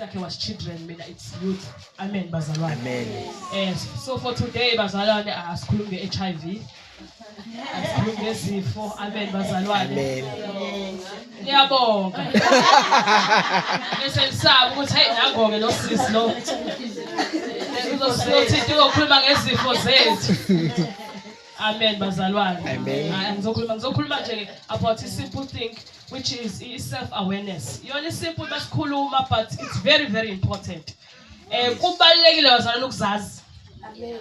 yakhe was children, mina it's youth. Amen, bazalwane. Amen. Yes. So for today, bazalwane, asikhuluma nge-HIV. Asikhuluma ngezifo. Amen, bazalwane. Amen. Ngiyabonga. Bese ngisaba ukuthi hey nangoke lo sisi lo. Uzothi uzokhuluma ngezifo zethu. Amen, bazalwane. Amen. Ngizokhuluma nje about a simple thing which is self-awareness. Yona simple basikhuluma but it's very very important. Kubalekile bazalwane ukuzazi. Amen.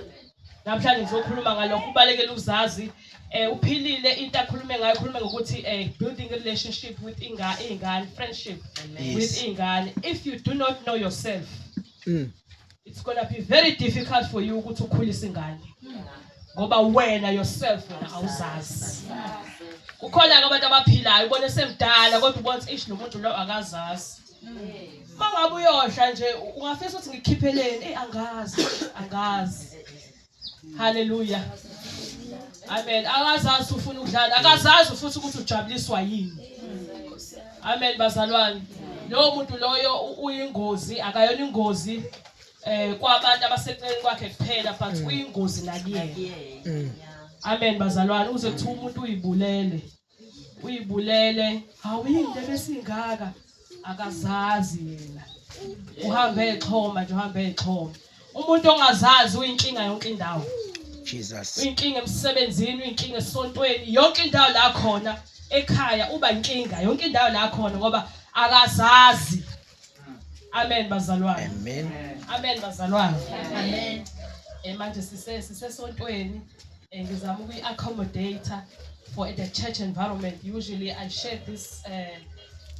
Namhlanje ngizokhuluma ngalokho kubalekile ukuzazi. Uphilile into akhulume ngayo khuluma ngokuthi building a relationship with ingane, friendship with ingane. If you do not know yourself, it's going to be very difficult for you ukuthi ukhulise ingane. Ngoba wena yourself wena awuzazi. Kukhona abantu abaphilayo ubone semdala kodwa ubona ish nomuntu lo akazazi. Mangabe uyohla nje ungafisa ukuthi ngikhipheleni angazi. Hallelujah. Amen. Akazazi ufuna ukudlala, akazazi futhi ukuthi ujabuliswa yini. Amen bazalwane. Lo muntu loyo uyingozi, akayona ingozi kwabantu abaseceleni kwakhe kuphela but uyingozi nakuyena. Amen bazalwane. Uze kuthiwa umuntu uyibulele awuyinde besingaka akazazi yena. Uhambe exhoma nje uhambe exhoma. Umuntu ongazazi uyinkinga yonke indawo. Jesus. Uyinkinga emsebenzini, uyinkinga esontweni, yonke indawo la khona ekhaya uba inkinga, yonke indawo la khona ngoba akazazi. Amen bazalwane. Amen. Amen bazalwane. Amen. Manje sisesontweni ngizama ukuyi-accommodate for the church environment. Usually I share this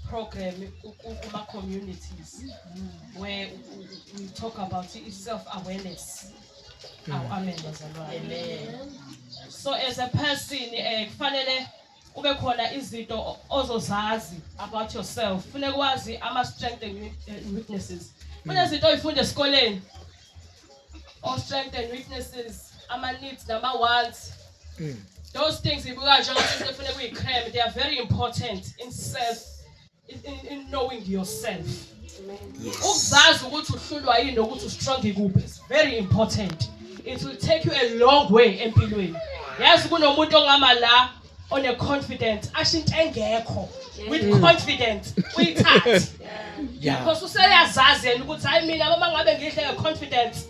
program kuma communities where we talk about self-awareness. Amen bazalwane. Amen. So as a person kufanele ube khona izinto ozozazi about yourself. Kufanele kwazi ama strengths and weaknesses. Kunezinto oyifunda esikoleni. Or strengths and weaknesses, ama needs nama wants. Those things ibuka nje ukuthi kufanele kuyicram. They are very important in knowing yourself. Yes. Ukuzazi ukuthi uhlulwa yini nokuthi ustrong ikuphi is very important. It will take you a long way empilweni. Yazi kunomuntu ongama la on a confidence ashinto engekho with confidence uyithathe. Because useyazazi yena ukuthi hayi mina uma ngabe ngihle ngeconfidence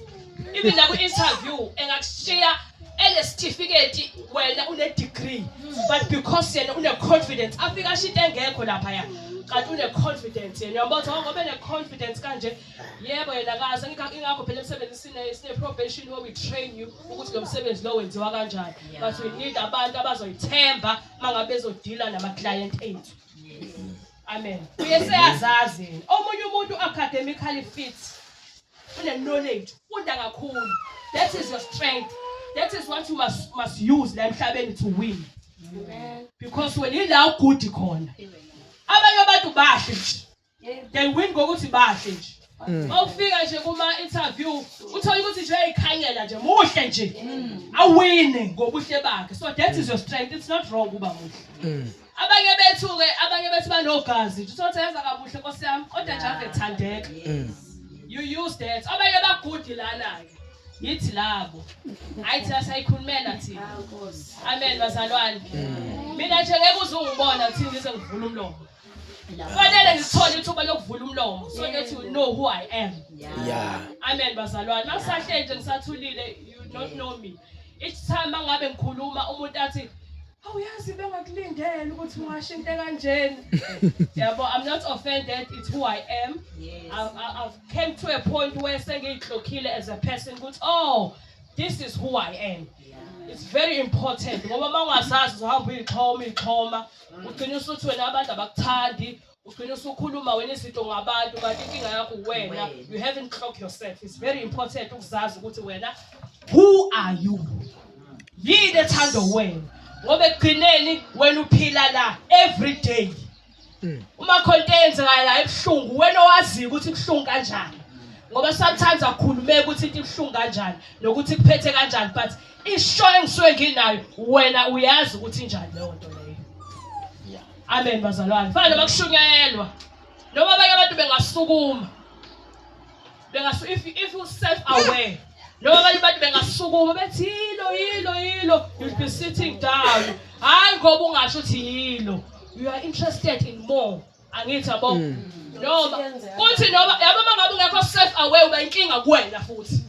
even la ku interview engakushiya ene certificate wena une degree but because yena une confidence afika ashinto engekho lapha ya kanti une confidence yena uyabona ngoba ene confidence kanje yebo yena akaze ingakho phela emsebenzini sine probation where we train you ukuthi lo msebenzi lo wenziwa kanjani but we need abantu abazoyithemba mangabe bezodila nama client ethu. Amen. Uyeseyazazi omunye umuntu academically fit une knowledge ufunda kakhulu. That is your strength. That is what you must use la emhlabeni to win. Amen. Because when ila good khona abanye abantu bahle nje they win ngokuthi bahle nje. Mawufika nje kuma interview uthola ukuthi nje ekhanyela nje muhle nje awine ngobuhle bakhe. So that is your strength. It's not wrong kuba muhle. Abanye bethu banogazi uthola yenza kabuhle Nkosi yami kodwa nje avethandeka. You use that. Abanye bagudi lana ke yithi labo ayithi asayikhulumela thina. Amen bazalwane. Mina nje ngeke uzungibona ukuthi ngize ngivula umlomo. Fanele ngithole ithuba lokuvula umlomo so that you know who I am. Yeah. Amen bazalwane. Makusahle nje ngisathulile you don't know me. Each time mangabe ngikhuluma umuntu athi awuyazi bengakulindele ukuthi ungasho into kanjeni. Yabo I'm not offended, it's who I am. I've came to a point where sengiyihlokhile as a person ukuthi oh this is who I am. It's very important ngoba mangasazi uzohamba uyixhoma ugcina usuthi wena abantu abakuthandi ugcina usukhuluma wena izinto ngabantu kanti inkinga yakho wena you haven't clocked yourself. It's very important ukuzazi ukuthi wena who are you. Yini ethando wena ngoba ekugcineni wena uphila la every day. Uma khonto eyenzeka la ebhlungu wena owazi ukuthi kubhlungu kanjani ngoba sometimes akukhulumeka ukuthi into ibhlungu kanjani nokuthi kuphethe kanjani but ishoyo engisuke nginayo wena uyazi ukuthi injani leyo nto leyo. Amen bazalwane. Fanele bakushunyayelwa noma abanye abantu bengasukuma if you self aware, noma abanye abantu bengasukuma bethi yilo, you'll be sitting down. Hayi ngoba ungasho uthi yilo. You are interested in more. Angithi abo. Noma kuthi noma yabo mangabe ungekho self aware uba inkinga kuwena futhi.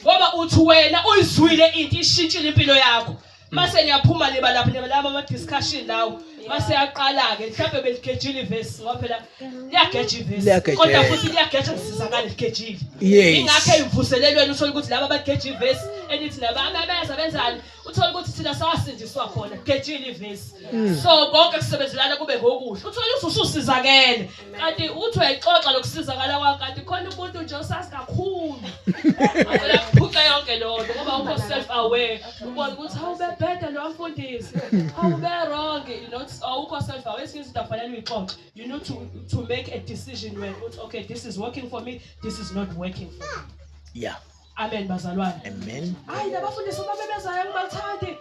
Ngoba uthi wena uyizwile into ishintshile impilo yakho. Mase niyaphuma laba ama discussion lawo. Mase yaqala ke mhlawumbe beligejile iverse ngoba phela liyageja iverse kodwa futhi liyageja kusizakala ligejile. Ingakho ivuselelweni uthola ukuthi laba abageja iverse enithi nabanye abayenza benzani uthola ukuthi thina sawasindiswa khona gejile iverse. So bonke kusebenzelana kube ngokusho uthola ukuthi ususizakele kanti uthi uyayixoxa lokusizakala kwakho kanti khona umuntu nje osazi kakhulu. Awela kuphuca yonke lonto ngoba ukho self aware ubona ukuthi how be better lo mfundisi how be wrong you know awukho self aware izinto afanele uyixoxe. You need to make a decision when okay this is working for me, this is not working for me. Yeah. Amen bazalwane. Amen. Hayi labafundisi babemezayo ngibathandi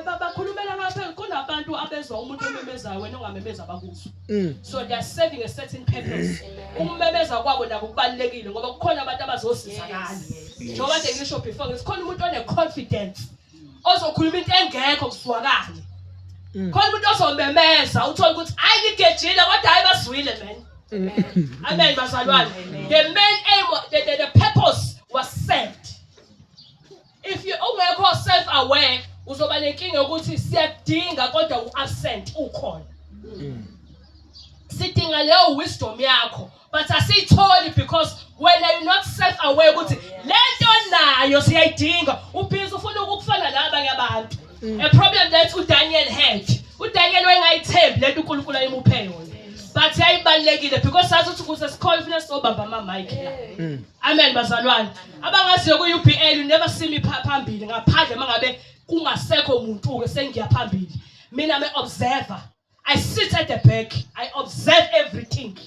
bakhulumela ngapha kunabantu abezwa umuntu omemezayo wena ongamemeza bakuzwa. So they are serving a certain purpose. Ukumemeza kwabo nabo kubalekile ngoba kukhona abantu abazosizakala. Njengoba nje ngisho before ngisikhona umuntu one confidence ozokhuluma into engekho kuswakala. Khona umuntu ozomemeza uthola ukuthi hayi ngigejile kodwa hayi baswile man. Amen bazalwane. The main aim the purpose was served. If you ungekho self aware uzoba nenkinga ukuthi siyadinga kodwa uabsent ukhona. Sidinga leyo wisdom yakho but asitholi because when you're not self aware ukuthi lento nayo siyayidinga ubhizi ufuna ukufana nabanye abantu. A problem that uDaniel had. uDaniel wayengayithembi lento uNkulunkulu ayimuphe yona. But yayibalekile because sathi ukuthi kuze siconfidence obamba ama mic la. Amen bazalwane. Abangaziyo ku UPL you never see me phambili ngaphandle mangabe kungasekho umuntu ke sengiya phambili. Mina I'm an observer. I sit at the back. I observe everything.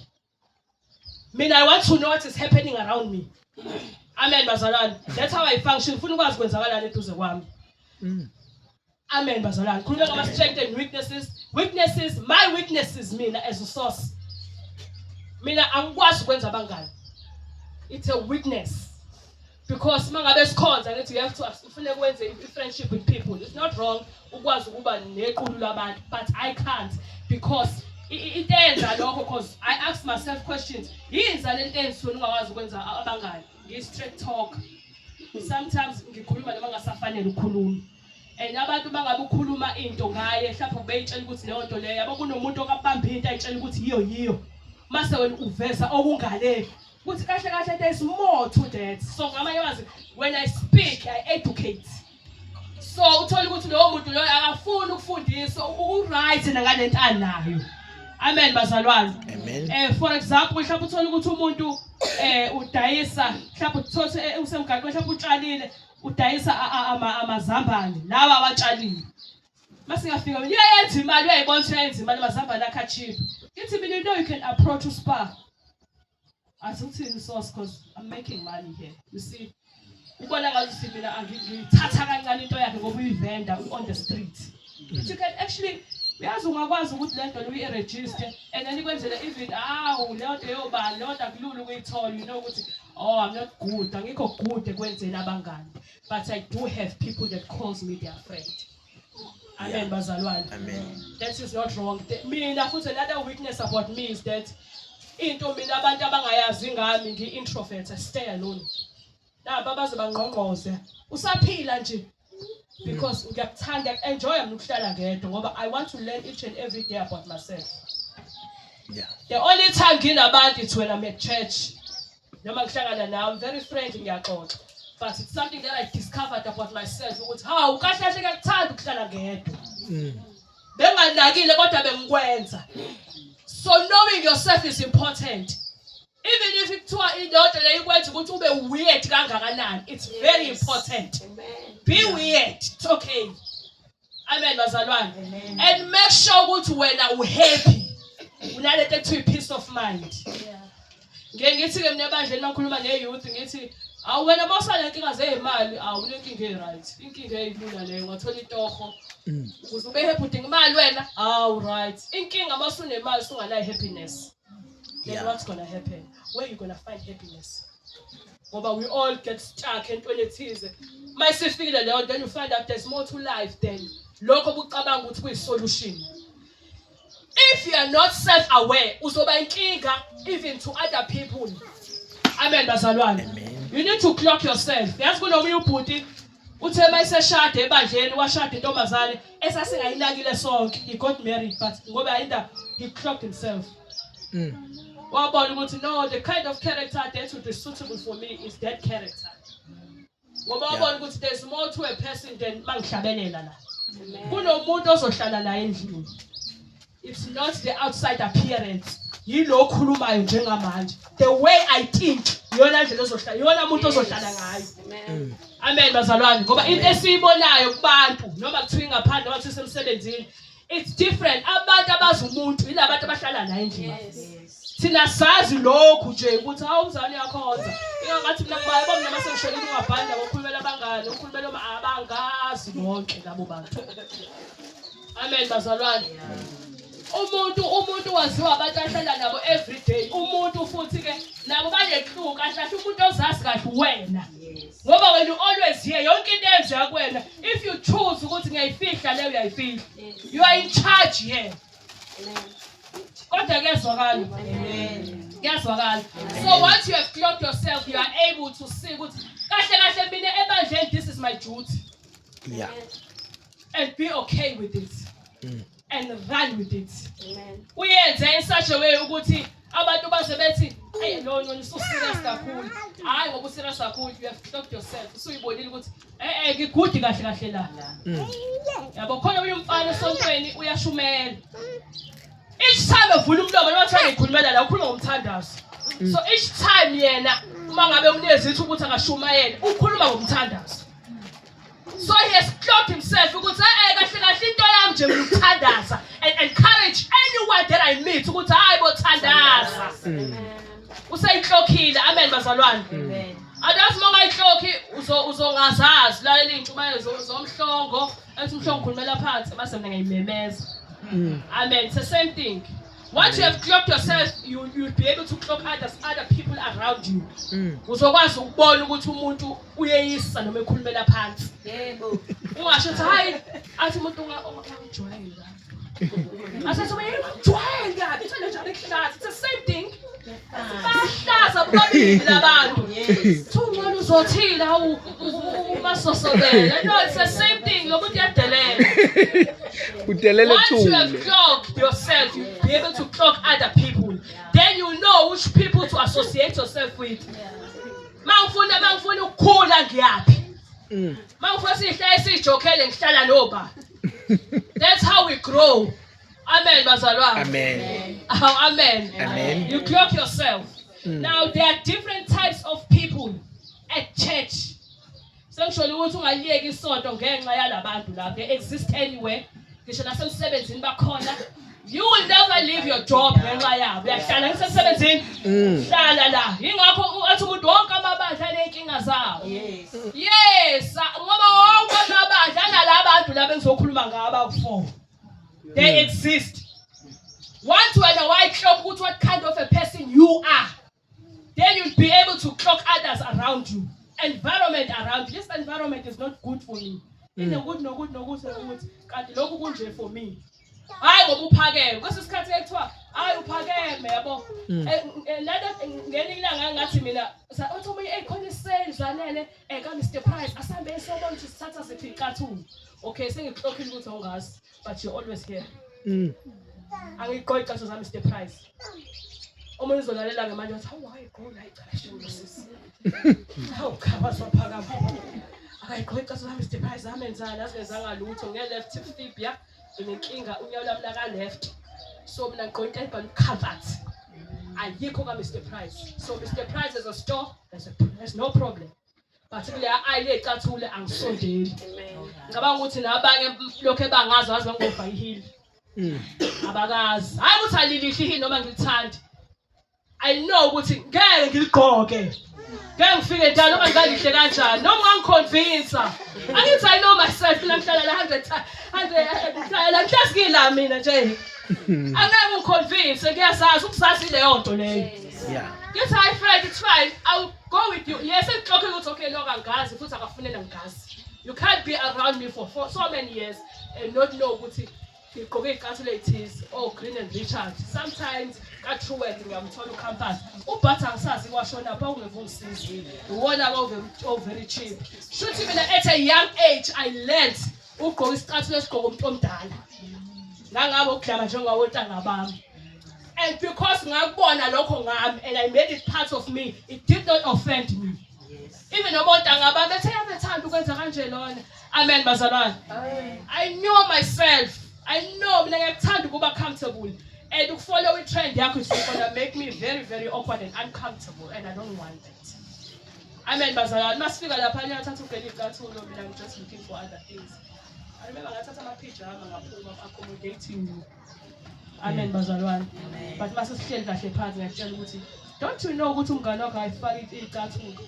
Mina I want to know what is happening around me. Amen bazalwane. That's how I function. Ufuna ukwazi kwenzakalani eduze kwami. Amen bazalwane. Khuluma ngama strengths and weaknesses. My weaknesses mina as a source. Mina angikwazi ukwenza abangani. It's a weakness. Because mangabe sikhonza ngithi you have to ufune ukwenze friendship with people. It's not wrong ukwazi ukuba nequlu labantu but I can't because itenza lokho because I ask myself questions. Yinza lento enzifuna ungakwazi ukwenza abangani. Ngi-straight talk. Sometimes ngikhuluma noma ngasafanele ukukhuluma. And abantu bangabe ukhuluma into ngaye mhlawumbe ubeyitshela ukuthi leyo nto leyo yabo kunomuntu okabamba into ayitshela ukuthi yiyo mase wena uveza okungale ukuthi kahle there is more to that. So ngamanye amazwi when I speak I educate. So uthola ukuthi lowo muntu loyo akafuni ukufundisa u-right ngalento anayo. Amen bazalwane. Amen. For example mhlawumbe uthola ukuthi umuntu udayisa mhlawumbe uthola usemgaqweni mhlawumbe utshalile udayisa amazambane lawa abatshalile. Mase ngafika mina uyayenza imali uyayibona ukuthi uyayenza imali amazambane akha cheap. Ngithi mina you know you can approach uSpar. Asuthini source because I'm making money here. You see. Ubona ngathi mina angithatha kancane into yakhe ngoba uyivenda on the street. But you can actually uyazi ungakwazi ukuthi lento uyi-register and then ikwenzele even leyo nto yobani leyo nto akulula ukuyithola you know ukuthi I'm not good angikho good ekwenzeni abangani but I do have people that calls me their friend. Amen bazalwane. Amen. That is not wrong. Mina futhi another weakness about me is that into mina abantu abangayazi ngami ngi-introvert I stay alone. Naba baze bangqongqoze usaphila nje because ngiyakuthanda enjoy ukuhlala ngedwa ngoba I want to learn each and every day about myself. Yeah. The only time nginabantu is when I'm at church. Noma ngihlangana nawe I'm very friendly ngiyaxoxa. But it's something that I discovered about myself ukuthi ukahle kuyakuthanda ukuhlala ngedwa. Benganakile kodwa bengikwenza. So knowing yourself is important. Even if kuthiwa indoda leyikwenza ukuthi ube weird kangakanani, it's very important. Amen. Be weird, it's okay. Amen bazalwane. And make sure ukuthi wena uhappy. Unalete to peace of mind. Yeah. Ngithi ke mina ebandleni makhuluma ne-youth ngithi wena mawusale inkinga zezimali unenkinga e-right. Inkinga eyilula leyo ngathola itoho. Ukuze ube happy udinga imali wena right. Inkinga masunemali sunganayo happiness. then Yeah. what's gonna happen? Where you gonna find happiness? But we all get stuck and when it is my sister, then you find out there's more to life than local solution. If you are not self-aware, uzoba inkinga even to other people. Amen, bazalwane. Amen. You need to clock yourself. Yazi kunomunye ubhuti uthe mayiseshade ebandleni washada intombazane esasingayinakile sonke. He got married but ngoba yinda he clocked himself. Wabona ukuthi no, the kind of character that would be suitable for me is that character. Ngoba wabona ukuthi there's more to a person than mangihlabelela la. Kunomuntu ozohlala naye endlini. It's not the outside appearance. Yilo okhulumayo njengamanje. The way I think, yona ndlela ozohlala, yona umuntu ozohlala ngayo. Amen. Amen bazalwane. Ngoba into esiyibonayo kubantu noma kuthiwa ngaphandle noma kuthiwa semsebenzini, it's different. Abantu abazi umuntu yilabantu abahlala naye endlini. Thina sazi lokhu nje ukuthi awumzali yakhonza. Ngathi mina kubayebo mina mase ngishonile ungabhanda ngokhulumela abangani, ukhulumela abangazi bonke labo bantu. Amen bazalwane. Umuntu waziwa abantu ahlala nabo every day. Umuntu futhi ke nabo banehluka kahle umuntu ozazi kahle wena. Ngoba when you always hear yonke into enziwa kuwena, if you choose ukuthi ngiyayifihla leyo uyayifihla. You are in charge here. Kodwa kuyazwakala. Kuyazwakala. So once you have clocked yourself, you are able to see ukuthi kahle mina ebandleni this is my duty. Yeah. And be okay with it. And run with it. Amen. Uyenze in such a way ukuthi abantu baze bethi hey no so serious kakhulu. Hayi ngoba serious kakhulu, you have clocked yourself. Usuyibonile ukuthi ngigudi kahle la. Yabo khona umfana esontweni uyashumela. Each time evula umlomo noma thanga ikhulumela la ukhuluma ngomthandazo. So each time yena uma ngabe umnezithi ukuthi akashumayela ukhuluma ngomthandazo. So he has clocked himself ukuthi kahle into yami nje ngikuthandaza and encourage anyone that I meet ukuthi hayi bothandaza. Usayiclockile. Amen bazalwane. Amen. Adazi uma ungayiclocki uzongazazi la izintshumayelo zomhlongo ethi umhlongo khulumela phansi base mina ngiyimemeza. Amen. It's the same thing. Once you have clocked yourself, you'll be able to clock other people around you. Uzokwazi ukubona ukuthi umuntu uyeyisa noma ekhulumela phansi. Yebo. Ungasho ukuthi hayi athi umuntu ungajwayeli la. Asathi ungajwayeli kabi ithole njalo ehlaza. It's the same thing. Bahlaza bobabili labantu. Thungwana uzothila umasosobela. No, it's the same thing. Lo muntu uyadelela. Once you have clocked yourself, you'll be able to clock other people. Then you know which people to associate yourself with. Mangifuna ukukhula ngiyaphi. Mangifuna sihlale sijokele ngihlala noba. That's how we grow. Amen bazalwane. Amen. Oh, amen. Amen. You clock yourself. Now there are different types of people at church. Sengisho ukuthi ungayiyeki isonto ngenxa yalabantu la. They exist anywhere. Ngisho nasemsebenzini bakhona. You will never leave your job ngenxa yabo. Uyahlala emsebenzini. Hlala la. Ingakho athi umuntu wonke amabandla anenkinga zawo. Yes, ngoba wonke amabandla analabantu la bengizokhuluma ngabo awu4. They exist. Once when a white clock what kind of a person you are, then you'll be able to clock others around you. Environment around you. This environment is not good for me. No good. Kanti lokhu kunje for me. Hayi ngoba uphakeme. Kwesisikhathi ekuthiwa hayi uphakeme yabo. Lada ngelinye ilanga ngathi mina uthi umuntu khona isales zanele ka Mr Price asambe esobona ukuthi sithatha ziphi iqathu. Okay, sengiclockile ukuthi awungazi, but you're always here. Angiqoqi iqathu zami Mr Price. Omunye uzolalela ke manje uthi hayi go la icala shilo sisi. Hawu khaba sophakama. Akayiqoqi iqathu zami Mr Price amenzani asingezanga lutho nge-left fibia nginenkinga unyawo lami la left. So mina ngiqoqi ibhali comfort. Ayikho ka Mr Price. So Mr Price is a store, there's no problem. But kule ayile icathule angisondeli. Ngicabanga ukuthi nabanye lokho ebangazi wazi bangova ihili. Abakazi. Hayi ukuthi alilihle ihili noma ngilithandi. I know ukuthi ngeke ngiligqoke. Ngeke ngifike njalo noma ngalihle kanjani noma ngiconvince. Angithi I know myself mina ngihlala la 100 la ngihlasikila mina nje. Angeke ungiconvince ngiyasazi ukusazi leyo nto leyo. Yeah. Yes, hi Fred, it's fine. I'll go with you. Yes, it's okay, look, angazi futhi akafunela ngigazi. You can't be around me for so many years and not know ukuthi ngigqoke icathulo ezithize or Green and Richard. Sometimes ka true word ngiyamthola ucampus. Ubhatha ngisazi kwashona pha ungevungisizi. Uwona very cheap. Shuthi mina at a young age I learned ugqoka isicathulo esigqoka umuntu omdala. Nangabe ukudlala njengawo ntanga bami. And because ngakubona lokho ngami and I made it part of me, it did not offend me. Yes. Even about ngaba bethe yathanda ukwenza kanje lona. Amen bazalwane. I know myself. I know mina ngiyakuthanda ukuba comfortable and ukufollow i-trend yakho is going to make me very very awkward and uncomfortable and I don't want that. Amen bazalwane. Masifika lapha ngiyathatha ugela icathulo mina I'm just looking for other things. I remember ngathatha ama-pijama ngaphuma accommodating you. Amen bazalwane. But mase sihleli kahle phansi ngiyakutshela ukuthi don't you know ukuthi umngane wakho ayifaki icathulo.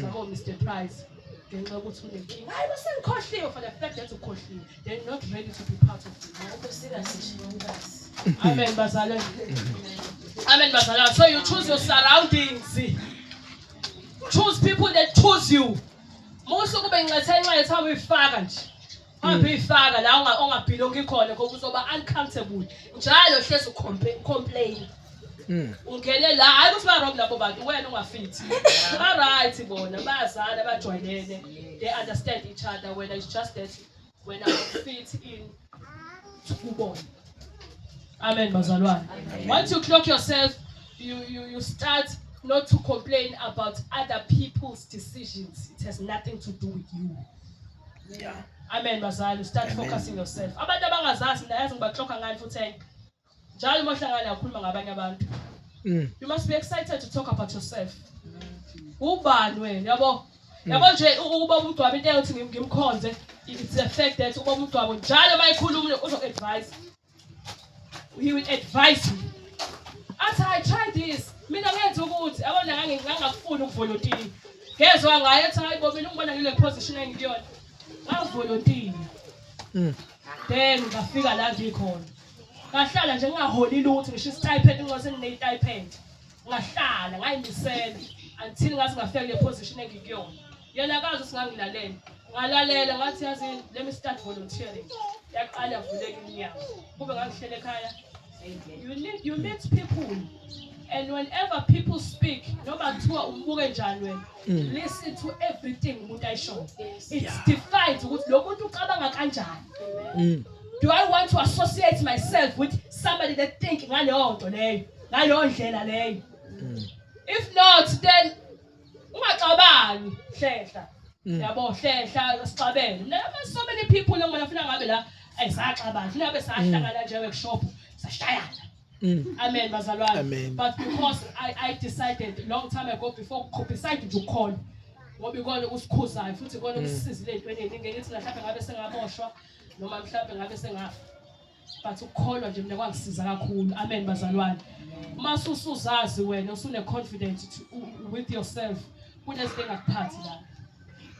Sabo Mr. Price. Ngenxa ukuthi unenkinga. Hayi basengikhohliwe for the fact that ukhohliwe. They're not ready to be part of you. Amen bazalwane. Amen bazalwane. So you choose your surroundings. Choose people that choose you. Most kube ngilethe nxa uyifaka nje. Uyifaka la ongabhilongi khona ngoba uzoba uncomfortable. Njalo hlezi complain. Ungene la hayi ukuthi ba wrong labo bantu wena ungafit. Ba right bona bayazana bajoyinene. They understand each other when it's just that when I fit in to kubona. Amen bazalwane. Once you clock yourself you start not to complain about other people's decisions. It has nothing to do with you. Yeah. Amen bazalwane. Start focusing yourself. Abantu abangazazi ndayazi ngibaclocka ngani futhi njalo mohlangana ukukhuluma ngabanye abantu. You must be excited to talk about yourself. Ubani wena yabo? Yabo nje uba umuntu wabe into yokuthi ngimkhonze it's the fact that uba umuntu wabo njalo mayikhuluma uzo advise. He will advise you. After I tried this, mina ngenza ukuthi abona ngangafuni ukuvolunteer. Ngezwe ngaye ethi hayi bo mina ngibona ngile position engiyona. Ngavolunteer. Then ngafika la ngikhona. Ngahlala nje ngaholi lutho ngisho stipend ngose ngine stipend. Ngahlala ngayimisela until ngathi ngafika le position engikuyona. Yena akazi singangilalela. Ngalalela ngathi yazi let me start volunteering. Yaqala vuleka iminyango. Kube ngangihlele ekhaya. You meet people and whenever people speak noma kuthiwa umbuke njani wena listen to everything umuntu ayisho. It defines ukuthi lo muntu ucabanga kanjani. Do I want to associate myself with somebody that think ngaleyo nto leyo ngaleyo ndlela leyo? If not then ungacabangi hlehla. Yabo hlehla sicabene. There's so many people ngibona funa ngabe la ayisaxabana. Funa be sahlangana nje workshop sashayana. Amen bazalwane. But because I decided long time ago before decided to call ngoba ikona ukusikhuzayo futhi ikona ukusizile ezintweni eziningi ngithi mhlawumbe ngabe sengaboshwa noma mhlawumbe ngabe sengafa. But ukukholwa nje mina kwangisiza kakhulu. Amen bazalwane. Mase usuzazi wena usune confidence with yourself kunezinto engakuphathi la.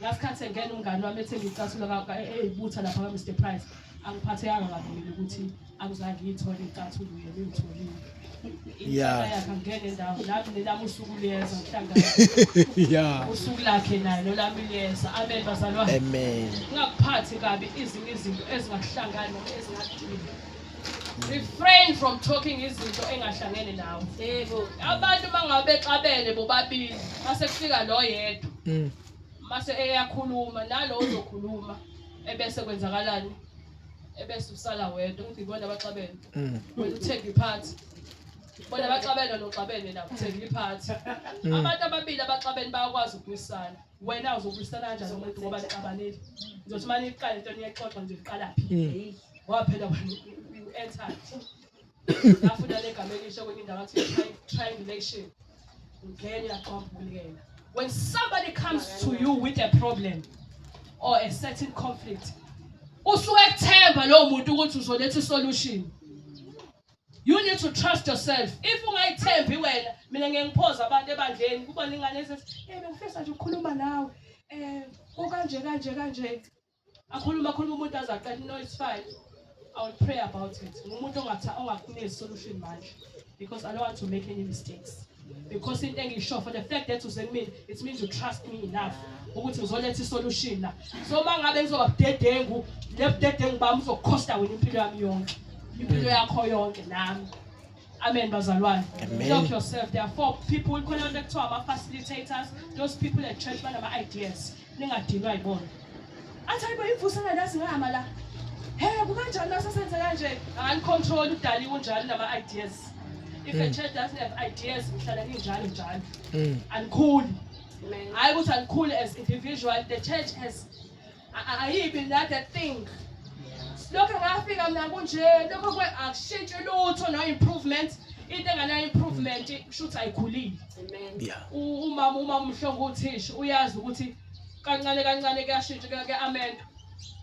Ngasikhathi engena umngane wami ethi ngicathulo eyibutha lapha ka Mr Price angiphatheka kakhulu ukuthi angizange ngiyithole icathulo yena ngitholile. Yeah. Yakangena endawo lapho nelami usuku liyeza mhlanga. Yeah. Usuku lakhe naye nolami liyeza. Amen bazalwane. Amen. Ngakuphathi kabi izinto ezingahlangana noma ezingadili. Refrain from talking izinto engahlangene nawe. Yebo. Abantu bangabexabene bobabili mase kufika lo yedwa. Mase eyakhuluma nalo uzokhuluma ebese kwenzakalani? Ebese usala wedwa ukuthi ngibona abaxabene. Wena uthenga iphathi. Bona abaxabene noxabene nabo uthenga iphathi. Abantu ababili abaxabene bayakwazi ukwisana. Wena uzokwisana kanjani umuntu ngoba lexabanile? Ngizothi manje iqala into niyaxoxa nje iqala phi? Waphela wena enter. Ngafuna legama elisho kwenye indawo athi triangulation. Ungena yaqombulekela. When somebody comes to you with a problem or a certain conflict, usuke ekuthemba lo muntu ukuthi uzoletha isolution. You need to trust yourself. If ungayithembi wena, mina ngiyengiphoza abantu ebandleni kubona ingane esethi, bengifisa nje ukukhuluma nawe. Ukanje. Akhuluma umuntu azaqala no it's fine. I will pray about it. Ngumuntu ongakunika solution manje, because I don't want to make any mistakes. Because in engisho for the fact that uzengimini, it means you trust me enough ukuthi uzoletha isolution la. So mangabe ngizoba budedengu, le budedengu bami uzokhosta wena impilo yami yonke. Impilo yakho yonke nami. Amen, bazalwane. Lock yourself. There are 4 people connected to our facilitators. Those people at church man ama ideas. Ningadinwa yibona. Athi ayibo imvusana la singama la. Hey, kukanjani nasesenze kanje? Uncontrol udali unjani nama ideas. If a church doesn't have ideas, mhlala injalo njalo. Uncool. I was uncool as individual. The church has ayibi that thing. Lokho ngafika mina kunje, lokho kwe akushintshe lutho no improvement. Into engana improvement should ayikhulile. Amen. Yeah. Umama umhlongo uthisha uyazi ukuthi kancane kuyashintsha ke amen.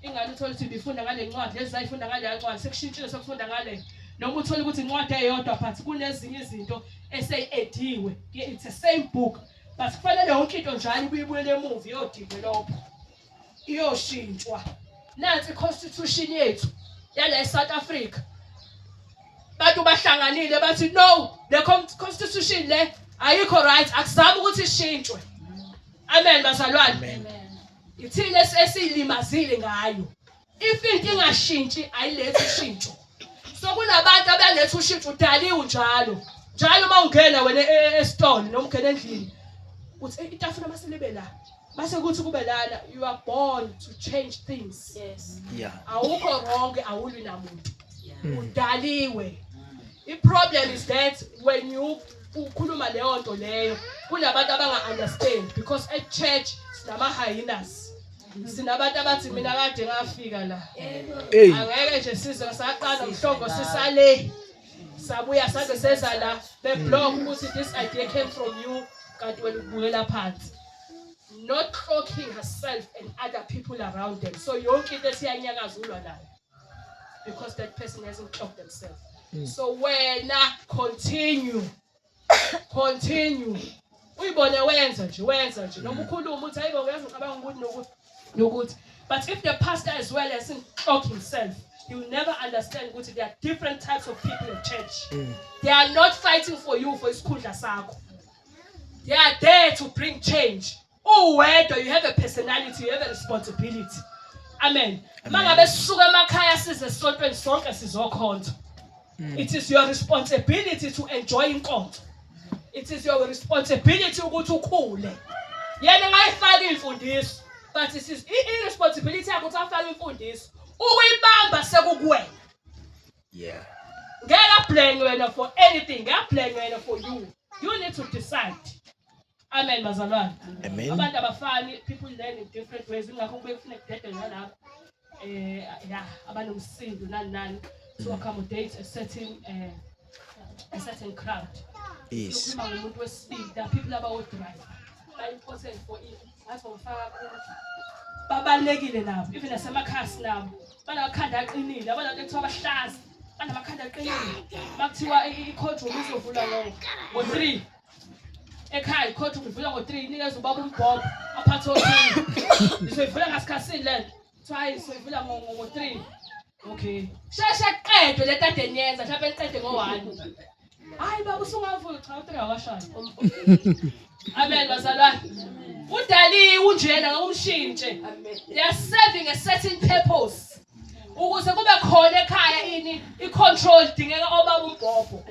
Ingane uthola ukuthi bifunda ngale ncwadi lezi ayifunda ngale ncwadi sekushintshile sokufunda ngale. Noma uthola ukuthi incwadi eyodwa but kunezinye izinto esey-ediwe. It's the same book but kufanele yonke into njalo ibuyele emuva iyodivelopha. Iyoshintshwa. Nansi constitution yethu yala eSouth Africa. Bantu bahlanganile bathi no, the constitution le ayikho right, akuzama ukuthi ishintshwe. Amen bazalwane. Amen. Ithile esilimazile ngayo. If into ingashintshi ayilethe ushintsho. So kunabantu abalethe ushintsho udaliwe njalo. Njalo mawungena wena e-store noma ungena endlini. Uthi itafuna masilibe la. Base kuthi kube lana, you are born to change things. Yes. Yeah. Awukho wrong awulwi namuntu. Udaliwe. The problem is that when you ukhuluma leyo nto leyo kunabantu abanga understand because at church sinama hyenas. Sinabantu abathi mina kade ngafika la. Hey. Angeke nje size saqala umhlongo sisale. Sabuya sabe seza la the blog ukuthi this idea came from you kanti wena ubukela phansi. Not cloaking herself and other people around them. So yonke into esiyanyakazulwa nayo because that person hasn't cloaked themselves. So when continue. Uyibone wenza nje noma ukhuluma uthi hayibo ngiyazi ngicabanga ukuthi nokuthi. But if the pastor as well hasn't cloaked himself, he will never understand ukuthi there are different types of people in church. They are not fighting for you for isikhundla sakho. They are there to bring change. Whether you have a personality, you have a responsibility. Amen. Mangabe sisuka emakhaya size esontweni sonke sizokhonza. It is your responsibility to enjoy inkonzo. It is your responsibility ukuthi ukhule. Yena ngayifaka imfundiso, but it is irresponsibility yakho ukuthi afake imfundiso. Ukuyibamba sekukuwena. Yeah. Ngeke blame wena for anything. Ngeke blame wena for you. You need to decide. Amen bazalwane. Amen. Abantu abafani, people learn in different ways. Ingakho kube kufanele kudede nalapha. Yeah, abanomsindo nani to accommodate a certain crowd. Yes. Ukukhuluma ngomuntu wesibili, there are people about drive. Very important for it. That's what ufaka babalekile nabo. Even asemakhasi nabo. Banakhanda aqinile, abantu ekuthiwa abahlazi. Banamakhanda aqinile. Makuthiwa i-courtroom izovulwa ngo-3. Ekhaya i-courtroom ivulwa ngo-3 inikeza ubaba umbhobho aphathe o-3. Isoyivula ngasikhathi le. Twice soyivula ngo-3. Okay. Sheshe qedwe le kade niyenza, mhlawumbe niqede ngo-1. Hayi baba usungavula cha u3 awashaya. Amen bazalwane. Udaliwe unjena ngakumshintshe. They are serving a certain purpose. Ukuze kube khona ekhaya ini i-control dingeka obaba umbhobho.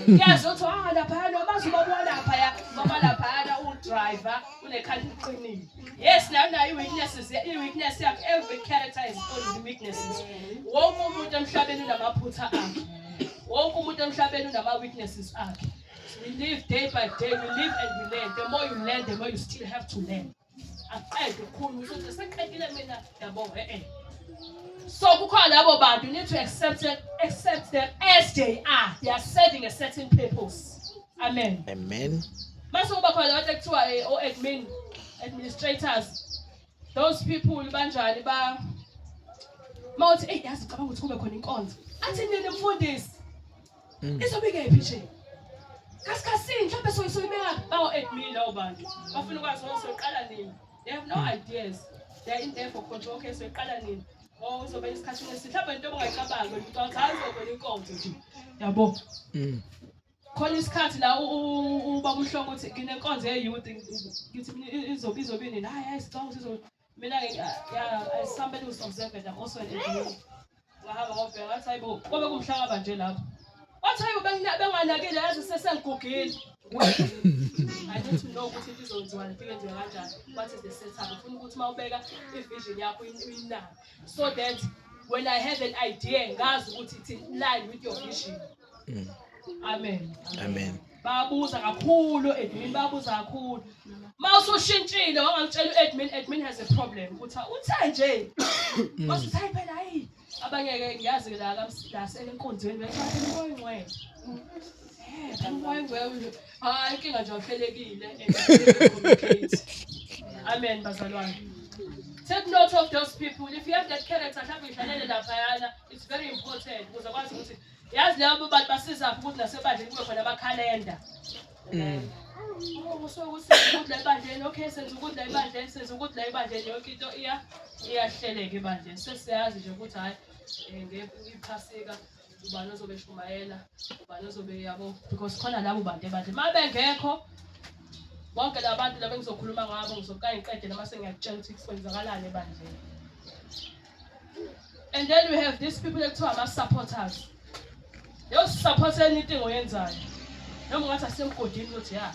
Yazi uthi lapha nomazi ubaba lapha ya baba lapha u-driver unekhanda iqinile. Yes nayo i-weaknesses i-weakness yakhe, every character has its weaknesses. Wonke umuntu emhlabeni unamaphutha akhe. Wonke umuntu emhlabeni unama-weaknesses akhe. So we live day by day, we live and we learn. The more you learn, the more you still have to learn. Aqede khulu ukuthi seqedile mina yabonga So kukhona labo bantu, you need to accept them as they are. They are serving a certain purpose. Amen. Amen. Mase kuba khona abantu ekuthiwa administrators. Those people banjani ba mawuthi yazi cabanga ukuthi kube khona inkonzo. Athi nini mfundisi? Izobike iphi nje? Kasikasini mhlawumbe soyibeka bawo-admin labo bantu. Bafuna ukwazi ukuthi soyiqala nini. They have no ideas. They are in there for control. Okay, soyiqala nini? Oh uzobe isikhathi esihle lapho into ongayicabangi ukuthi azobona inkonzo nje yabo khona isikhathi la ubaba uMhlongo uthi nginenkonzo ye-youth ngithi izobe nini hayi ayisicanga ukuthi mina somebody who's observant I'm also an engineer ngahamba ngobheka ngathi hayibo kobe kumhlakaba nje lapho wathi hayibo benganakile yazi sesengigugile I need to know ukuthi izonziwa nifike nje kanjani what is the setup ufuna ukuthi mawubeka ivision yakho uyinani so that when I have an idea ngazi ukuthi it's in line with your vision. Amen. Babuza kakhulu admin babuza kakhulu. Mawusushintshile wangangitshela uadmin has a problem. Uthe nje. Mase hayi phela hayi. Abanye ke ngiyazi la senkonzweni bethi ngoyingcwele. Ngoyingcwele. Hayi inkinga nje wahlelekile. Amen bazalwane. Take note of those people. If you have that character, it's very important. Because I want to yazi labo bantu basiza ukuthi nasebandleni kube khona amakhalenda. So ukuthi la ebandleni okay senza ukuthi la ebandleni senza ukuthi la ebandleni yonke into iyahleleka ebandleni. Sesiyazi nje ukuthi hayi ngephasika ubani ozobe eshumayela ubani ozobe yabo because khona labo bantu ebandleni. Mabengekho bonke labantu laba engizokhuluma ngabo ngizoqayiqede noma sengiyakutshela ukuthi kwenzakalani ebandleni. And then we have these people ekuthiwa ama-supporters. Yo support anything oyenzayo. Noma ngathi asemgodini ukuthi ya.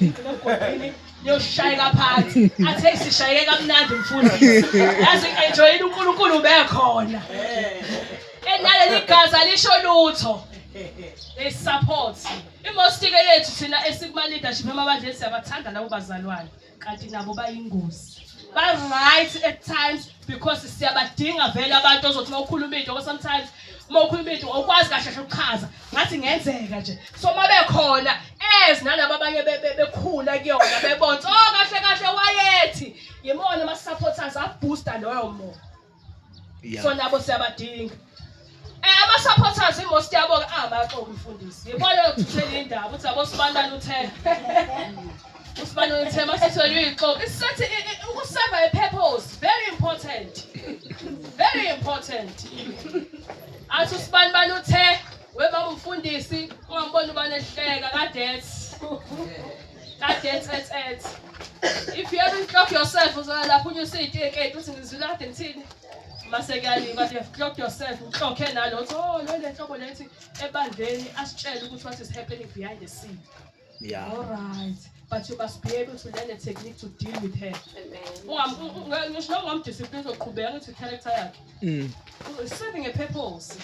Emgodini yoshayeka phansi. Athe sishayeke kamnandi mfundisi. Yazi enjoyini uNkulunkulu bekhona. Enaleli gaza lisho lutho. They support. Imostike yethu thina esikuma leadership emabandleni siyabathanda labo bazalwane. Kanti nabo bayingozi. Ba right at times because siyabadinga vele abantu ozothi mawukhuluma into sometimes mawukhuluma into okwazi kahle ukuchaza ngathi ngenzeka nje so mabe khona nalabo abanye bekhula kuyona bebonza kahle wayethi yimona ama supporters a booster loyo mo so nabo siyabadinga ama supporters imost yabo amaxoko umfundisi yibona ukuthela indaba uthi abo sibandana uthe usibani uthema sithole uyixoxo isithi ukuserve a purpose very important athi usibani uthe webaba umfundisi ungamboni ubani ehleka kadet if you haven't clock yourself uzalapha unyusitike uthi ngizwile kade ngithini mase kuyali but you have clocked yourself uclocke nalotho lo lenhlobo lethi ebandleni asitshela ukuthi what is happening behind the scene. All right. But you must be able to learn a technique to deal with her. Amen. Ngisho noma discipline zoqhubeka ukuthi character yakhe. Serving a purpose.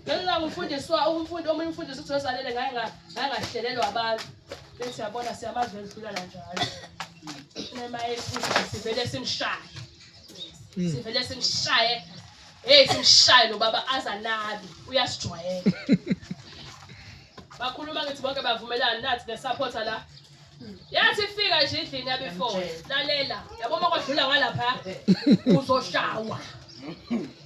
Ngela umfundiswa omunye umfundisi uthi uzalele ngahlelelwa abantu. Bese yabona siyamazi edlula njalo. Nema efuthi sivele simshaye. Simshaye lo baba azanabi uyasijwayela. Bakhuluma ngithi bonke bavumelana nathi the supporter la. Yathi fika nje endlini ya before. Lalela. Yabona kwadlula ngalapha uzoshawa.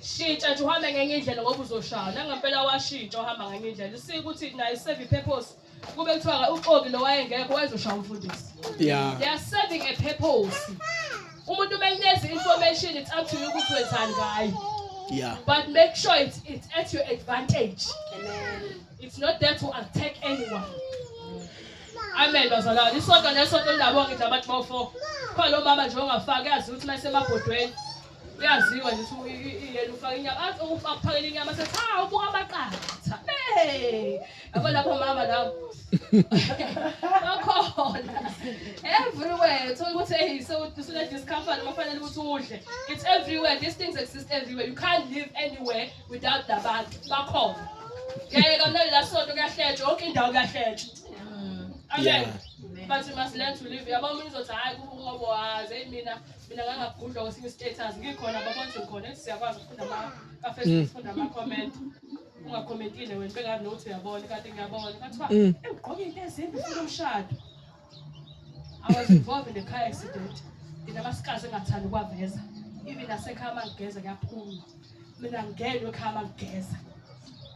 Shintsha nje uhambe ngenye indlela ngoba uzoshawa. Nangempela washintsha uhamba ngenye indlela. Usike ukuthi nayi serve purpose. Kube kuthiwa uqoki lo wayengekho wayezoshaya umfundisi. Yeah. They are serving a purpose. Umuntu benikeza information it's up to you ukuthi wenzani ngayo. Yeah. But make sure it's at your advantage. Amen. It's not there to attack anyone. Amen bazalwane. Isonto nesonto labo ngithi abantu bawu4. Khona lo mama nje ongafaka yazi ukuthi mayisemabhodweni. Uyaziwa nje ukuthi yena ufaka inyama athi ukuphakela inyama sethi ubuka amaqatha. Yabo lapho mama lapho. Bakhona. Everywhere. So ukuthi hey so usule discomfort mafanele ukuthi udle. It's everywhere. These things exist everywhere. You can't live anywhere without the bantu. Bakhona. Ngeke kamnandi la sonto kuyahletshwa yonke indawo kuyahletshwa. Amen. But you must learn to live. Yabo mina uzothi hayi ngoba wazi mina ngangagudlwa kwesinye status ngikhona babonke ngikhona siyakwazi ukufunda Facebook ufunda ama comment ungacommentile wena bengazi nokuthi uyabona kade ngiyabona kathiwa ugqoke into ezimbi ufuna umshado. I was involved in the car accident. Nginamasikazi engathanda ukwaveza. Even nasekhaya mangigeza kuyaphuma. Mina ngeke ekhaya mangigeza.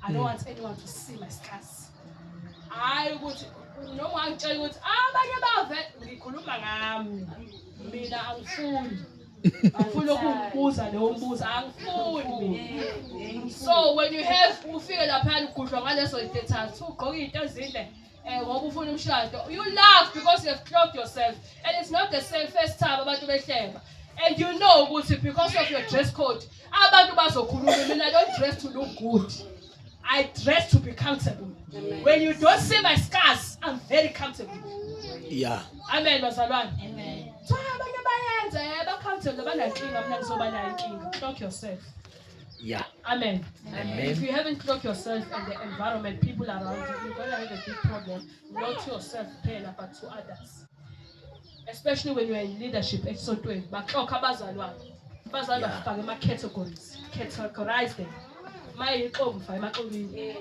I don't want anyone to see my scars. I would noma ngitshela ukuthi abanye bave ngikhuluma ngami. Mina angifuni. Angifuni ukubuza leyo mbuzo, angifuni. So when you have ufike lapha ugudlwa ngaleso itethathu ugqoka izinto ezinde ngoba ufuna umshado, you laugh because you have clocked yourself, and it's not the same first time abantu behleba. And you know ukuthi because of your dress code abantu bazokhuluma, mina I don't dress to look good, I dress to be comfortable. When you don't see my scars, I'm very comfortable. Yeah. Amen bazalwane. Amen. So abanye bayenza comfortable banankinga, mina ngizoba nayo inkinga. Clock yourself. Yeah. Amen. Amen. If you haven't clocked yourself and the environment, people around you, you're going to have a big problem, not to yourself, but to others. Especially when you're in leadership, it's so doing. But categorize them.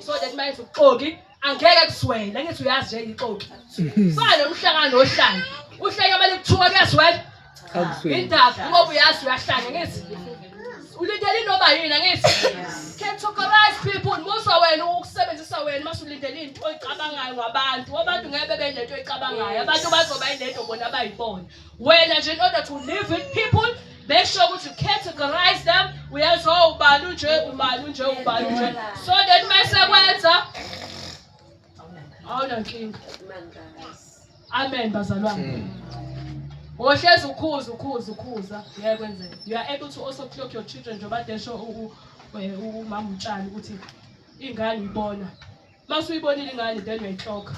So that my okay, and get it sway. Let us ask Jenny Coke. So I don't shang no shang. Who's saying about 2 years? Well, in that, what we ask you are shang against. We didn't know about it against. Categorize people. Most of them who 70 must live in toy cabanga, about what about to never be the toy cabanga, about to buy it or whenever I born. When in order to live with people, make sure to categorize them. We are so baluje, so that myself answer. Oh, no, King. Amen, Bazalwan. You are able to also clock your children. Must we born in then we talk.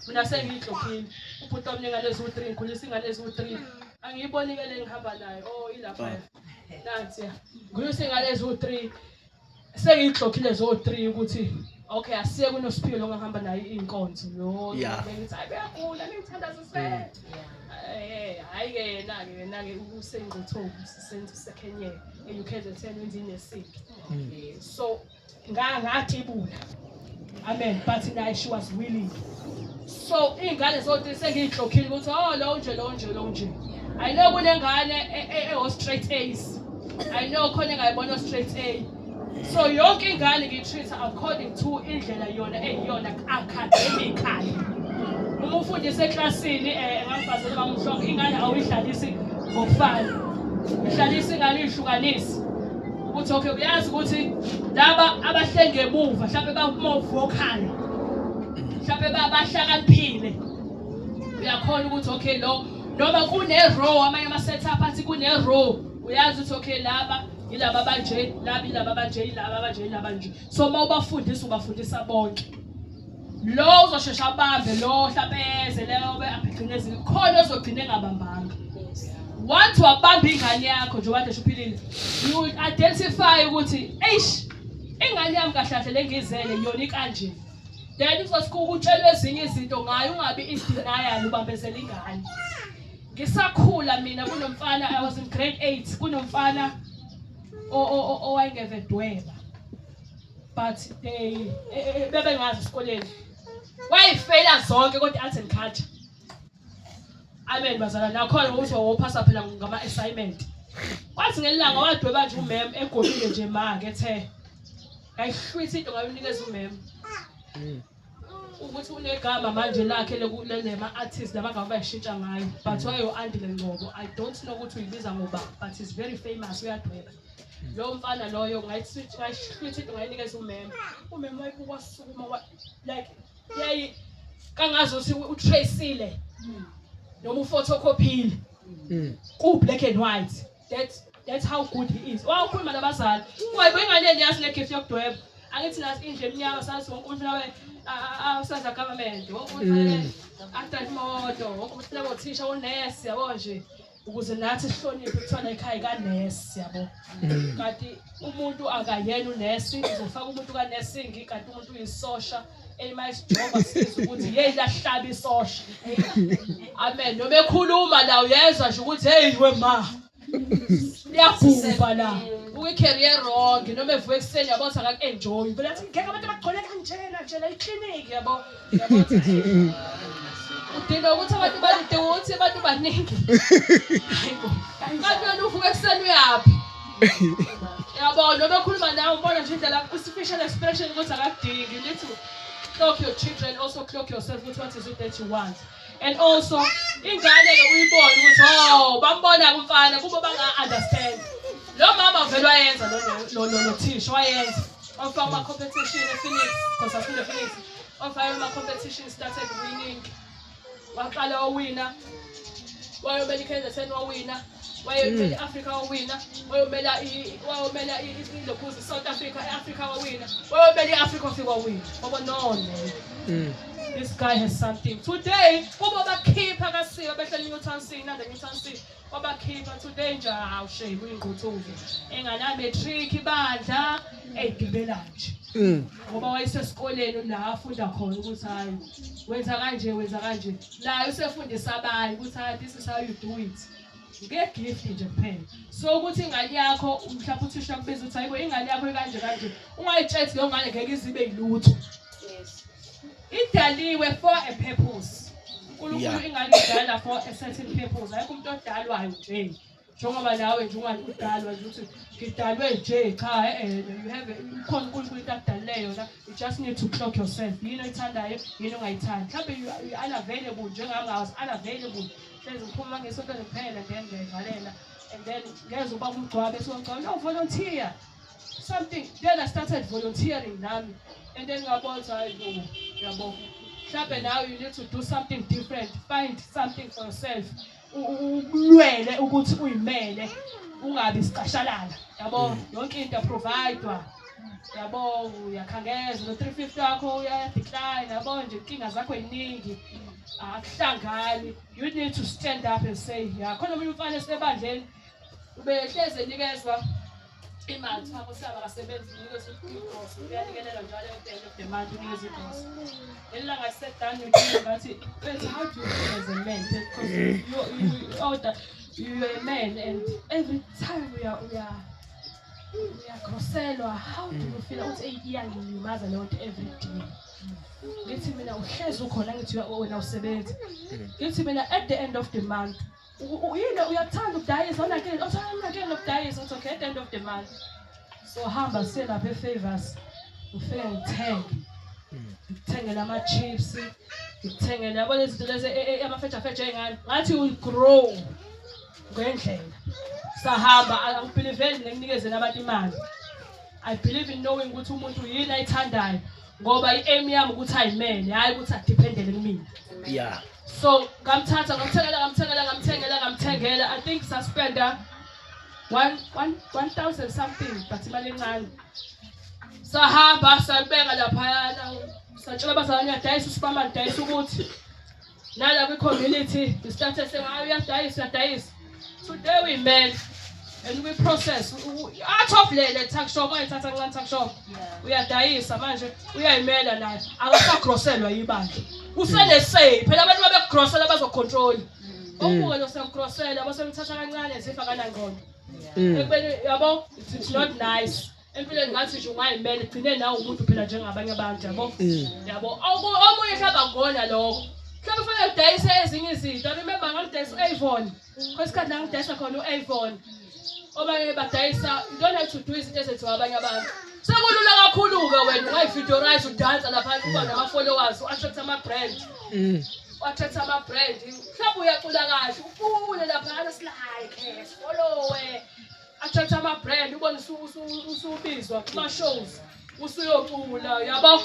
When I say you talking, put on the others who drink, when you sing others who drink. And you born in Habana, oh, in a fire. That's ya. Good sing others who drink. Say you talking as all 3 good see. Okay, I see I'm going to speak along Habana in cons. No, yeah. Let me tell us say. I who sing the talk since second year, and you can't attend in a sick. So, amen. But she was willing. So, in Ghana, so they say he talking about longe. I know when Ghana was straight A's. I know calling I want straight A. So, young in Ghana get treated according to Indlela yona academically. Umufundi eseklasini ngangifazela bamhlonke ingane awuyihlalisi ngokufana. Ihlalisi ingane ihlukanisi. Ukuthi okay uyazi ukuthi laba abahlenge emuva mhlawumbe ba more vocal. Mhlawumbe bahlakaniphile. Uyakhona ukuthi okay lo noma kune row amanye ama setup athi kune row uyazi ukuthi okay laba yilaba banje, laba banje, laba nje. So mawubafundisa ubafundisa bonke. Lo uzoshesha abambe lo hlapeze leyo abhigcinezile khona ozogcina engabambanga. Once wabamba ingane yakho nje kade uphilile, you identify ukuthi eish ingane yami kahlahle lengizele yona ikanje. Then uzosikhuka utshelwe ezinye izinto ngayo ungabi indenial ubambezela ingane. Ngisakhula mina kunomfana I was in grade 8 kunomfana owayengeve dweba. But they bebengazi esikoleni. Wayifela zonke kodwa art and culture. Amen bazalwane nakhona ukuthi wawophasa phela ngama assignment. Kwathi ngelanga wadweba nje umem egolile nje manje ethe. Ayihlwitha into ngayonikeza umem. Ukuthi unegama manje lakhe lekulema artists labangaba bayishintsha ngayo. But wayo Andile Ngcobo I don't know ukuthi uyibiza ngoba but he's very famous uyadweba. Lo mfana loyo ngayithi ngayihlwitha into ngayonikeza umem. Umem wayibuka sukuma like yayi kangazothi utracile noma uphotocopyile ku black and white. That's how good he is. Wakhuluma nabazali wayibe ingane yazi le gift yokudweba angithi nazi indle eminyama sathi wonke umuntu nawe awusaza government wonke umuntu after imoto wonke umuntu labo thisha onesi yabo nje ukuze nathi sihloniphe kuthiwa ekhaya kanesi yabo. Kanti umuntu akayena unesi uzofaka umuntu kanesing kanti umuntu uyisosha emayisijoba siza ukuthi hey lahlaba isosha. Amen. Noma ekhuluma la uyezwa nje ukuthi hey wema liyabhuba la uyi-career wrong noma evuka ekuseni yabo ukuthi akaku-enjoy vele athi ngeke abantu bagcole kanjena nje la iklinikhi yabo udinga ukuthi abantu balide ukuthi abantu baningi kanti wena uvuka ekuseni uyaphi yabo noma ekhuluma nawe ubona nje indlela special expression ukuthi akakudingi lithi clock your children, also clock yourself with what is it that you want. And also, ingane ke uyibone ukuthi oh bambona kumfana kuba banga-understand. Lo mama vele wayenza lo thisha wayenza. Wafaka ama-competition e-Phoenix, because afuna Phoenix. Wafaka ama-competition, started winning. Waqala wawina. Wayomela i-KZN wawina. Wayomela i-Africa wawina. Wayomela ilokhuzi South Africa, e-Africa wawina. Wayomela i-Africa wafika wawina. Ngoba no. This guy has something. Today, kuba bakhipha kasiba behlela Newton C, nanda Newton C. Wabakhipha today nje awusheyi uyingquthuzi. Enganami matric ibandla egibela nje. Ngoba wayesesikoleni la afunda khona ukuthi hayi wenza kanje. La usefundisa abanye ukuthi hayi this is how you do it. Nge-gift nje kuphela. So ukuthi ingane yakho mhlawumbe uthisha kubiza ukuthi hayibo ingane yakho kanje. Ungayitshela leyo ngane ngeke izibe yilutho. Idaliwe for a purpose. uNkulunkulu ingane idala for a certain purpose. Ayikho umuntu odalwayo nje. Njengoba nawe nje ungani udalwa nje ukuthi ngidalwe nje cha you have ukhona uNkulunkulu akudalileyo yona. You just need to clock yourself. Yini oyithandayo, yini ongayithandi. Mhlawumbe you unavailable njengami I was unavailable. Hlezi ngiphuma ngesonto kuphela then ngiyayivalela and then ngeze uba umgcwabe so ngicela no volunteer. Something then I started volunteering nami and then ngabona hayi yabo. Mhlawumbe now you need to do something different. Find something for yourself. Ulwele ukuthi uyimele ungabi sicashalala yabo yonke into providewa yabo uyakhangeza no 350 yakho uya decline yabo nje inkinga zakho eziningi akuhlangani. You need to stand up and say yeah khona umuntu ufane esebandleni ubehleze nikezwa imali phakathi usaba kasebenzi nikezwe inkosi uyanikelelwa njalo at the month nikezwe inkosi elanga setdown you ngathi how do you feel as a man because you're a man and every time we are crosselwa. How do you feel ukuthi iyangilimaza leyo nto every day? Ngithi mina uhlezi ukhona ngithi wena usebenza ngithi mina at the end of the month uyathanda ukudayisa onakele ukudayisa uthi okay at the end of the month so hamba selapha e-Favors ufike ngithengele ama-chips ngithengele yabo lezi zinto lezi amafetshafetsha ey'ngane ngathi will grow ngendlela. Sahamba angibhiliveli nginikezeni abantu imali. I believe in knowing ukuthi umuntu yini ayithandayo ngoba i-aim yami ukuthi ayimele hayi ukuthi adependele kumina. Yeah. So ngamthengela I think suspender 1,000 something but imali encane. Sahamba salibeka laphayana satshela abazalwane uyadayisa uSuperman dayisa ukuthi nala kwi-community we started saying uyadayisa. Today we met and we process out of le tax shop ayithatha kancane tax shop uyadayisa manje uyayimela naye akasagroselwa yibandla usenesay phela abantu babegrosela bazocontrol okubuke lo semgrosela basemthatha kancane zifa kanangqondo ekubeni yabo it's not nice empilweni ngathi nje ungayimela igcine nawe umuntu phela njengabanye abantu yabo omunye hlaba ngona lokho mhlawumbe fanele udayise ezinye izinto. Remember ngangidayisa u-Avon kwesikhathi la ngidayisa khona u-Avon obanye badayisa you don't have to do izinto ezenziwa abanye abantu. Sekulula kakhulu-ke wena ungayi-videorize udansa lapha uba nama-followers u-attract ama-brand mhlawumbe uyacula kahle ufune laphana silike followe attract ama-brand ubone usubizwa kuma-shows usuyocula yabo.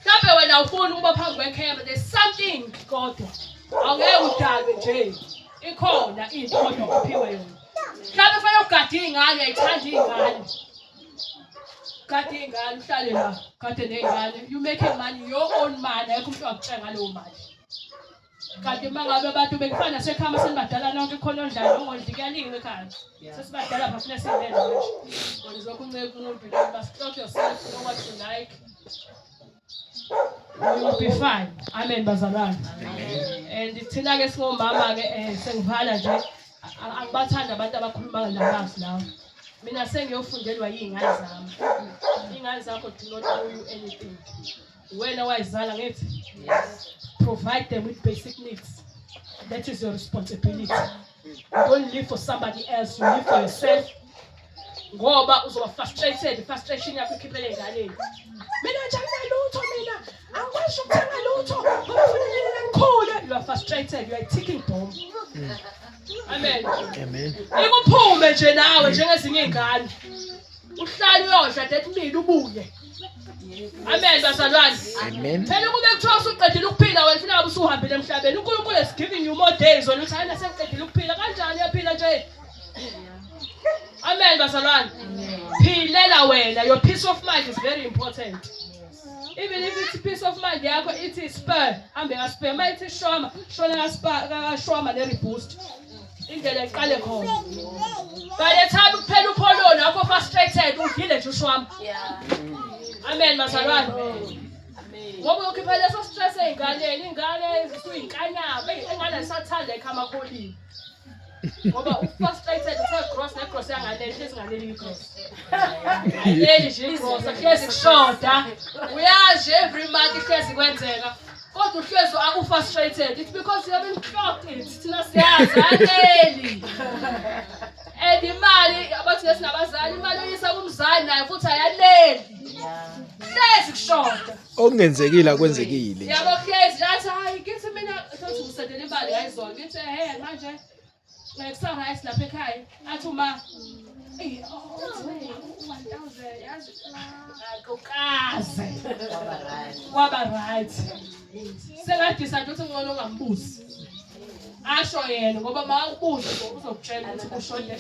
Mhlawumbe wena ufuna ukuba phambi kwe-camera there's something kodwa awungeke udalwe nje ikhona into kodwa uphiwe yona. Mhlawumbe fanele ugade iy'ngane uyayithanda iy'ngane gade iy'ngane uhlale la gade ney'ngane you making money your own money ayikho umuntu wakutshela ngaleyo mali. Kanti uma ngabe abantu bekufana nasekhaya senibadala nonke khona ondlala ongondli kuyalinga ekhaya sesibadala pha funa siyivele nje kodwa zokunceka umuntu clock yourself know what you like. You will be fine. Amen bazalwane. And thina ke singomama ke sengivala nje angibathanda abantu abakhuluma namazi lawo. Mina sengiyofundelwa yingane zami. Ingane zakho do not owe you anything. Wena wayizala ngithi provide them with basic needs. That is your responsibility. You don't live for somebody else, you live for yourself. Ngoba uzoba frustrated, frustration yakho ikhiphele engaleni. Mina njalo lutho mina angikwazi ukuthenga lutho ngoba kufanele ikukhule, you are frustrated, you are a ticking bomb. Amen. Amen. Ikuphume nje nawe njengezinye izingane. Uhlala uyodla that mina ubuye. Amen bazalwane. Amen. Phela kube kuthiwa usuqedile ukuphila wena ufuna ngabe usuhambile emhlabeni. UNkulunkulu is giving you more days wena uthi ayina sekuqedile ukuphila kanjani uyaphila nje. Amen bazalwane. Philela wena, your peace of mind is very important. Even if it's peace of mind yakho ithi spur, hambe ngaspur, mayithi shoma, shona ngaspur ne reboost. Indlela iqale khona. By the time uphela upholo nakho frustrated udlile nje ushwama. Amen bazalwane. Ngoba ukhipha leso stress einganeni, ingane zisuyinkanyaba, ingane sathanda ekhama kholini. Ngoba ufrustrated uthe cross yanganeli sesinganeli i-cross. Ayeli nje i-cross akuhlezi kushoda. Uyazi every month ihlezi kwenzeka. Kodwa uhlezi ufrustrated. It's because you haven't clocked it. Thina siyazi ayeli. And imali abathi lesinabazali imali uyisa kumzali naye futhi ayaneli. Hlezi kushoda. Okungenzekile akwenzekile. Yabo hlezi lathi hayi ngithi mina uthi usedela imali ngayizona. Ngithi hey manje ngikusahayisi lapha ekhaya athi uma 1000 yazi akukaze waba right sengadisa nje ukuthi ngcono ungambuzi asho yena ngoba mawubuza uzokutshela ukuthi kushode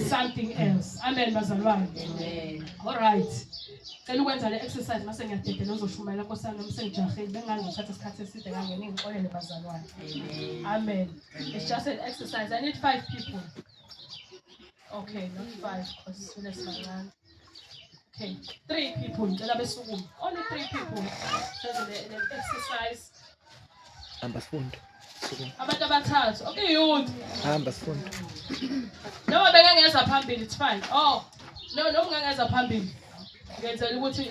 something else. Amen bazalwane. Amen. All right. Cela ukwenza le exercise mase ngiyadedela uzoshumayela nkosana msengijahile bengangithatha isikhathi eside kangena ingixolele bazalwane. Amen. It's just an exercise. I need 5 people. Okay, not 5 because let's not. Okay, 3 people. Ngicela besukuma. Only 3 people. So the exercise. Hamba sifunda. Abantu abathathu. Okay, youth. Hamba sifunda. Noma bengengeza phambili, it's fine. Oh, no, noma ngengeza phambili. Ngenzela ukuthi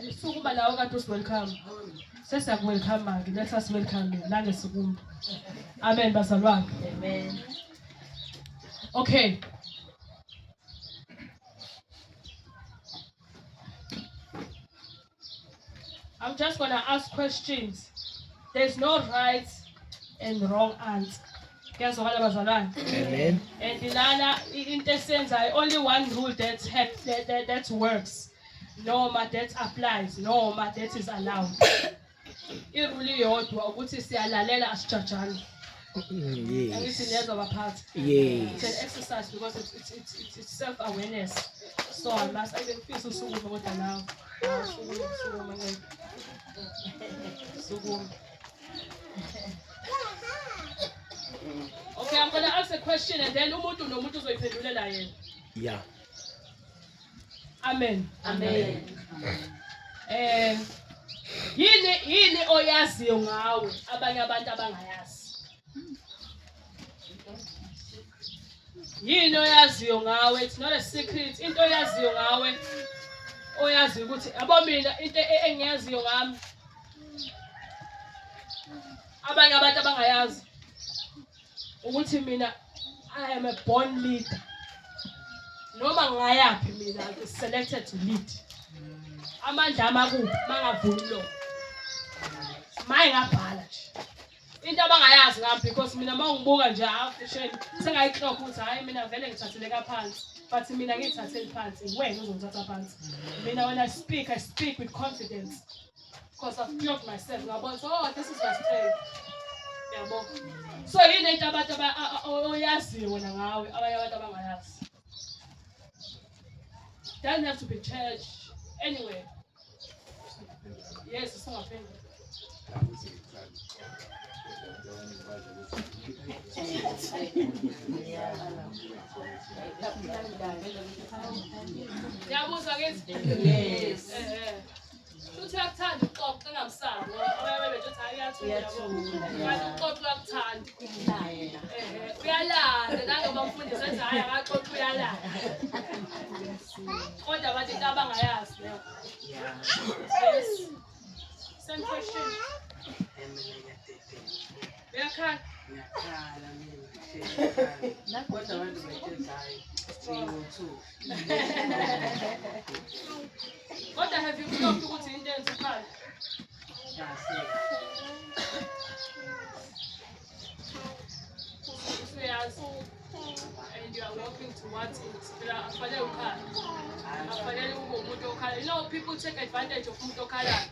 isukuma nawe kade welcome. Sesiyakwelcome manje. Let us welcome you. La ngesukuma. Amen bazalwane. Amen. Okay. I'm just going to ask questions. There's no right and wrong answer. Amen. And Ilana, in the sense, only one rule that works. Noma that applies. Noma that is allowed. Iruli yodwa ukuthi siyalalela asijajani. Yes. Yes. Yes. It's an exercise because it's self-awareness. So I can feel so soon about that now. Okay, I'm going to ask a question and then umuntu nomuntu uzoyiphendulela yena. Yeah. Amen. Amen. Yini oyaziyo ngawe abanye abantu abangayazi? Yini oyaziyo ngawe? It's not a secret. Into oyaziyo ngawe oyazi ukuthi yabo mina into engiyaziyo ngami abanye abantu abangayazi ukuthi mina I am a born leader. Noma ngayaphi mina I'm selected to lead. Amandla amakubi mangavuli lo. Maye ngabhala nje. Into abangayazi ngami because mina mangibuka nje afisheni sengayiclock ukuthi hayi mina vele ngithathele kaphansi. But mina ngithathele phansi wena uzongithatha phansi. Mina when I speak with confidence because I've clocked myself. Ngabona oh this is my strength. Yabo. So yini into abantu oyaziyo wena ngawe abanye abantu abangayazi. Doesn't have to be church anyway. Yes, it's not a Yabuza ngithi yes. Futhi akuthanda uxoxa engamsabo. Abaye bethi ayathula. Uyaxoxa akuthanda. Uyalanda nangoba umfundisi ethi hayi akaxoxa uyalanda. Kodwa bathi into abangayazi leyo. Yes. Same question. Uyakhala. Kodwa abantu bethi hayi Kodwa have you clocked ukuthi into enze phansi? Usuyazi and you are walking towards it. Phela akufanele ukhale. Akufanele ube umuntu okhala. You know people take advantage of umuntu okhalayo.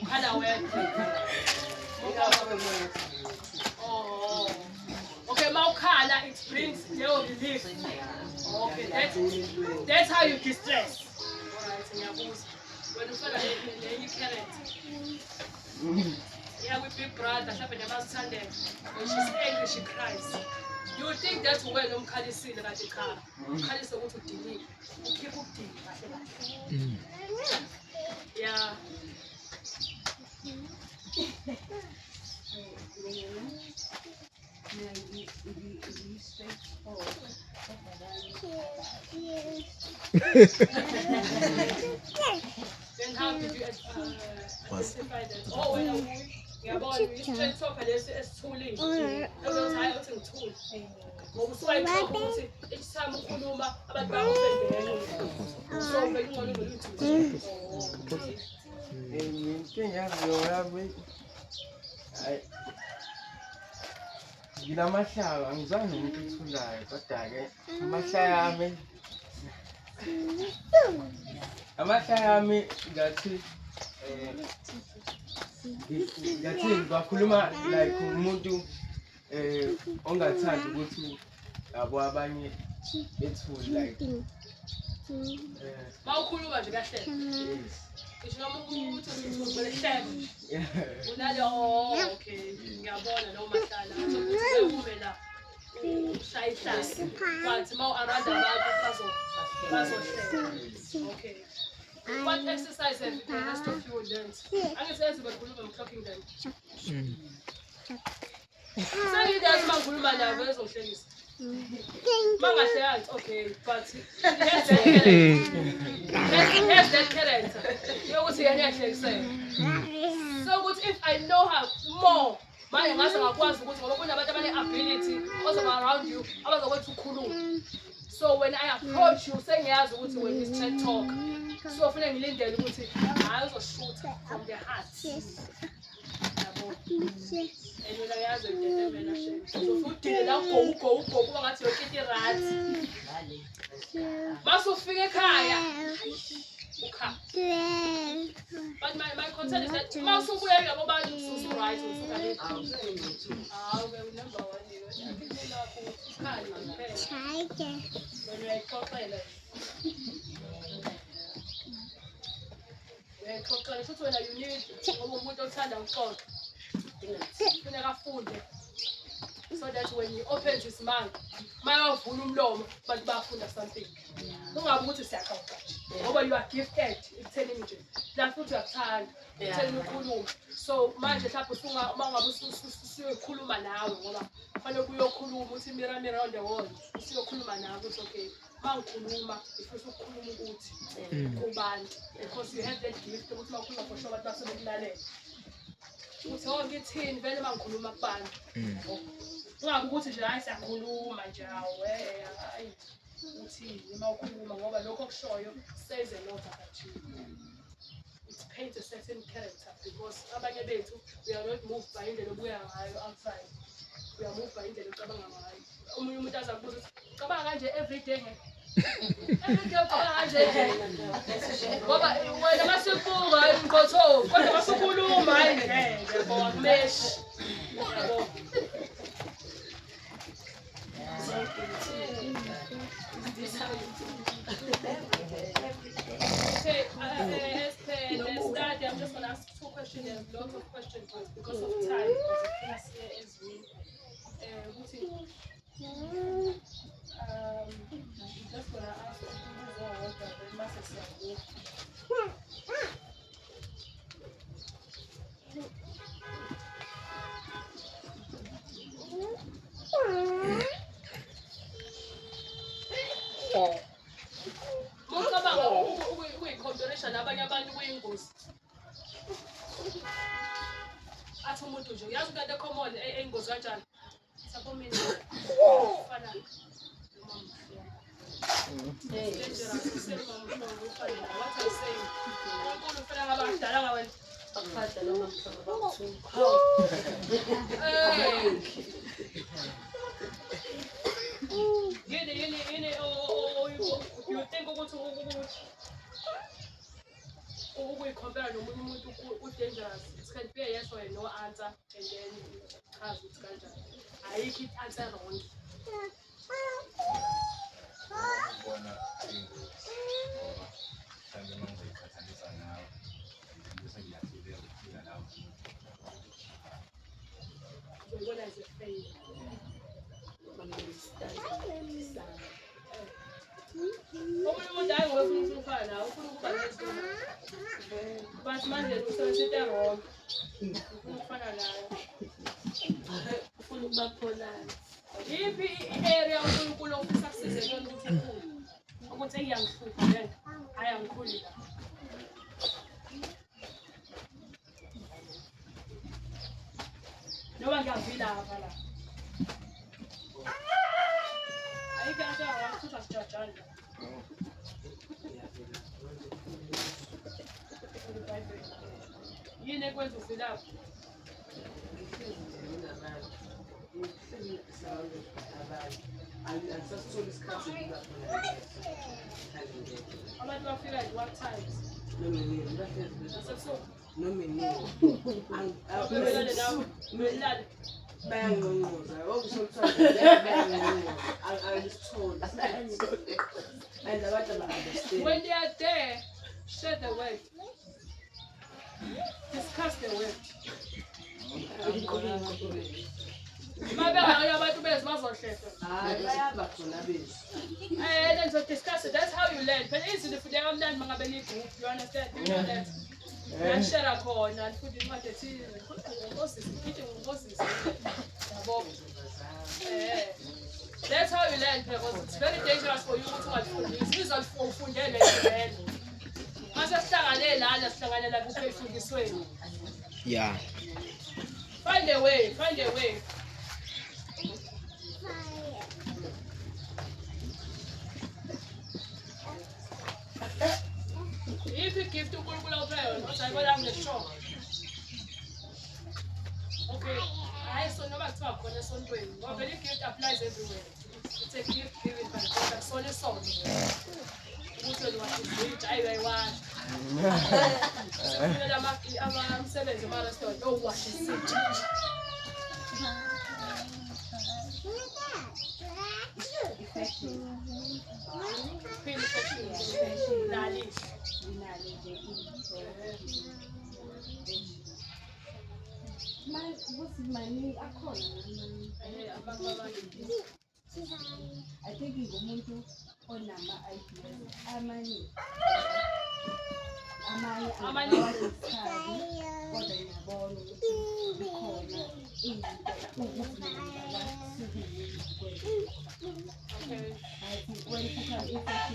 Ukhala wedwa. Oh. Okay, mawukhala it brings leyo relief. Okay, that's how you distress. Alright, ngiyabuzwa. When ufana nenye carrot. Yeah, with big brother, mhlawumbe nabasithandele. When she's angry, she cries. You would think that wena umkhalisile kanti cha. Umkhalise ukuthi udinile. Ukhipha ukudinga kahle kahle. Yeah. Then how did you identify that? Oh, when ngiyabona i-straight talker lesi esithulile. Ezothi hayi uthi ngithule. Ngoba usuwayixoxa ukuthi each time ukhuluma abantu bayakufendela. So vele ungcono ngoluthu. Inkinga yami ngilamahlaya angizange umuntu othulayo kodwa-ke amahlaya ami ngathi bakhuluma like umuntu ongathandi ukuthi abo abanye bethule like Mawukhuluma nje kahle. yes. Ngisho noma uthi uzohleka. Unalo okay. Ngiyabona lo mahlala. Ukuthi ume la. Ushayisana. But mawu around abantu bazohleka. Okay. What exercise have the rest of you learned? Angisenzi bakhuluma talking them. Sangiyazi makhuluma nabo ezohlekisa. Mangahleka okay, but here's that character. Yokuthi yena yahlekisela. So good if I know her more. Manje ngase ngakwazi ukuthi ngoba kunabantu abane-ability ozoba around you abazokwenza ukukhuluma. So when I approach you, sengiyazi ukuthi when we straight talk. So kufanele ngilindele ukuthi hayi uzoshootha from the heart. Yabo. And when I ask them, they so udile la ugogo kuba ngathi yokiti rat. Masufika ekhaya. Ukha. But my concern is that masubuya yabo ba susu right usuka le. Okay, remember one day. When you explain futhi wena you need ngoba umuntu othanda ukuxoxa. Kufuneka afunde so that when he opens his mouth mayavula umlomo abantu bafunda something. Ungabe ukuthi siyaxoxa ngoba you are gifted ekutheni nje la futhi uyakuthanda ekutheni ukukhuluma. So manje mhlawumbe mangabe usuyokhuluma nawe ngoba kufanele kuyokhuluma uthi mira around the world usuyokhuluma nawe ukuthi okay mangikhuluma ifisa ukukhuluma ukuthi kubantu because you have that gift ukuthi makhuluma for sure abantu basebekulalela. Uthi ngithini vele mangikhuluma kubantu. Ungabe ukuthi nje hayi siyakhuluma nje hayi uthi noma ukhuluma ngoba lokho kushoyo says a lot about you. It paints a certain character because abanye bethu we are not moved by indlela obuya ngayo outside. We are moved by indlela ocabanga ngayo. Umunye umuntu azakubuza ukuthi cabanga kanje every day nge. Every day cabanga kanje. Ngoba wena masibuka inkotho kodwa masikhuluma hayi ngeke ngoba kumeshi. Yabo. Okay, as per the study, I'm just going to ask 2 questions. There's lots of questions, but because of time, because the class here is just going to ask nabanye abantu kuyingozi. Athi umuntu nje uyazi ukuthi common eyingozi kanjani. Sapho mina fana noma mfana. dangerous. What I say. Unkulunkulu ufela ngabadala ngawena. Yini you think ukuthi ukuyicompare nomunye umuntu dangerous. It can be a yes or a no answer and then chaza ukuthi kanjani. Ayikho i-answer wrong. Uyibona as a failure. Omunye umuntu hayi ngoba ufuna ukufana nawe, ufuna ukuba nesimo. But manje usebenzise wrong. Ufuna ukufana nawe. Ufuna ukuba pholana. Yiphi i-area uNkulunkulu ofisa kusize kuyona ukuthi ukhule? Ukuthi iyangihlupha lento, hayi angikhuli la. Noma ngiyavila apha la. Ayikho into awakuthusa sijajana. Yini ekwenza uvilapha? Abantu bafika at what times? Nasebusuku? Umelane nawe? Umelane? Bayangqongqoza and abantu aba-understand. When they are there, share the word. Discuss the word. Mabengabanye abantu bezi bazohlehla. Hayi bayaba khona bezi. Then to discuss it. That's how you learn. But easily if they have learned mangabe group, you understand? You know that. Uyashare khona futhi imali ethile. That's how you learn because it's very dangerous for you to ungafundisi. Izofundele vele. Mase sihlangane lana sihlangane la kufundisweni. Yeah. Find a way, find a way. If you give to uNkulunkulu prayer, what I will am the show. Okay, I so no matter what khona esontweni. Ngoba vele gift applies everywhere. It's a gift given by God. So le song. Ukuthi wena wathi ayiwayi. Sifuna amsebenzi ema restaurant wash isithi. I think ngumuntu onama-ideas amanye kodwa ngiyabona ukuthi zikhona izinto Okay. when people are interested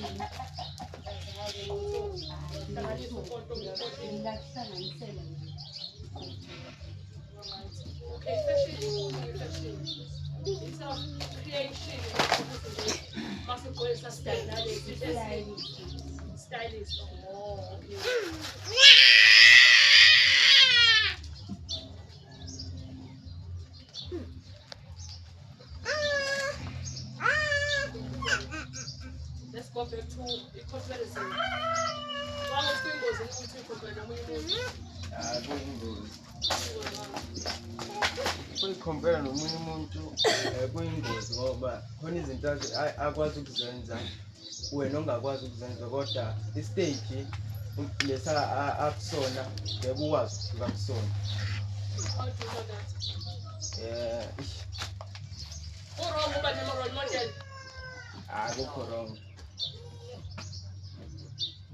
ngingakuhlanganisela Okay, fashion. It's not creation. Must go as a stylist. Oh, okay. Let's go back to the comparison. One of the things was in ukuyikhompera nomunye umuntu kuyingozi ngoba khona izinto akwazi ukuzenza wena ongakwazi ukuzenza kodwa istage lesa akusona yebo ukwazi ukuba kusona. How do you know that? Wrong about the role model. Akukho wrong.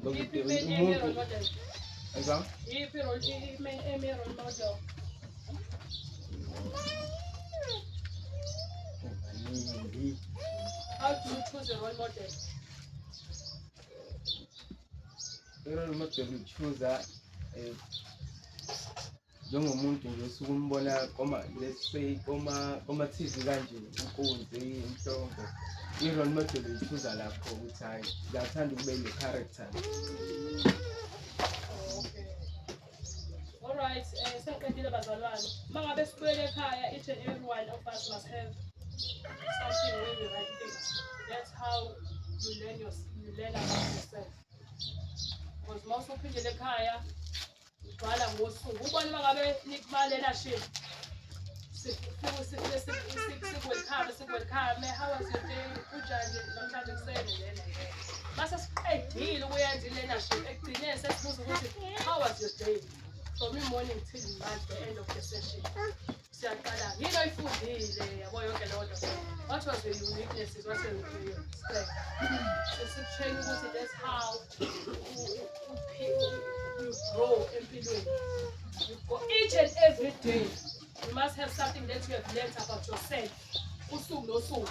If you make a role model. Exactly. If you make a role model. How do you choose a role model? Role model you choose njengomuntu nje osuke umbona let's say koma TV kanje uNkunzi Mhlongo i-role model uyithuza lapho ukuthi hayi ngiyathanda ukube le character. Alright, sengiqedile bazalwane. Mangabe sibuyele ekhaya, each and every one of us must have something where we write things. That's how you learn about yourself. Because most of people ekhaya ugcwala ngosuku. Ubona mangabe nikuma leadership. Sikwelkhame, how was your day? Ujanje namhlanje kuseni lena. Mase siqedile ukuyenza i-leadership ekugcineni sesibuza ukuthi how was your day? From morning till night, the end of the session. Siyaqala, yini oyifundile yabo yonke lonto. What was your uniquenesses? What was your strength? So sitrain ukuthi that's how you grow empilweni. You go each and every day. You must have something that you have learned about yourself. Usuku nosuku.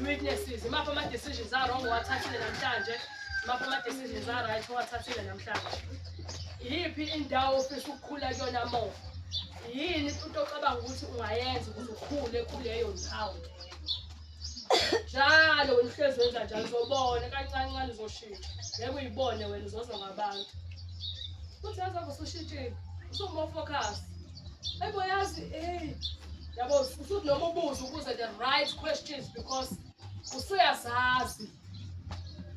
Weaknesses. Imaphi ama-decisions are-wrong owathathile namhlanje. Imaphi ama-decisions are-right owathathile namhlanje. Yiphi indawo ofisa ukukhula kuyona more? Yini into ocabanga ukuthi ungayenza ukuze ukhule kuleyo ndawo? Njalo wena uhlezi wenza njalo uzobona kancane kancane uzoshintsha. Ngeke uyibone wena uzozwa ngabantu. Futhi yazi usushintshile. Usumo focus. Hayibo yazi yabo usuthi noma ubuza ukuze the right questions because usuyazazi.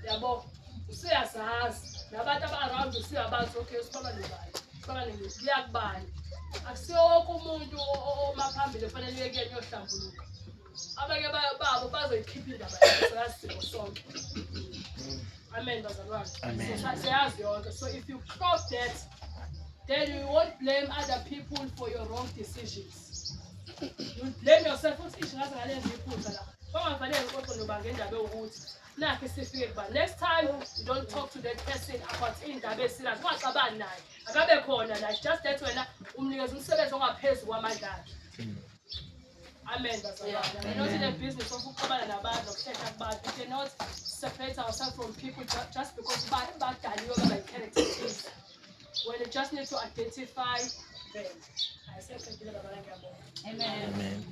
Yabo usuyazazi. Nabantu aba-around usuyabazi okay sibaba nebani. Sibaba nebani. Kuyakubani. Akusiyoko umuntu omaphambili kufanele uyeke yohlambuluka. Abanye babo bazoyikhipha indaba yakho sonke. Amen bazalwane. Amen. So siyazi yonke. So if you crop that, then you won't blame other people for your wrong decisions. You blame yourself ukuthi ishi ngaze ngalenza iphutha la. Bangafanele uqoqo nobanga indaba ukuthi nakho sifike kuba next time you don't talk to that person about indaba esinazo. Ungacabani naye. Akabe khona la just that wena umnikeza umsebenzi ongaphezulu kwamandla akhe. Amen bazalwane. We're not in the business of ukuxabana nabantu nokuhlehla kubantu. We cannot separate ourselves from people just because badaliwe baba characters. When you just need to identify them. I say thank you. Amen. Amen.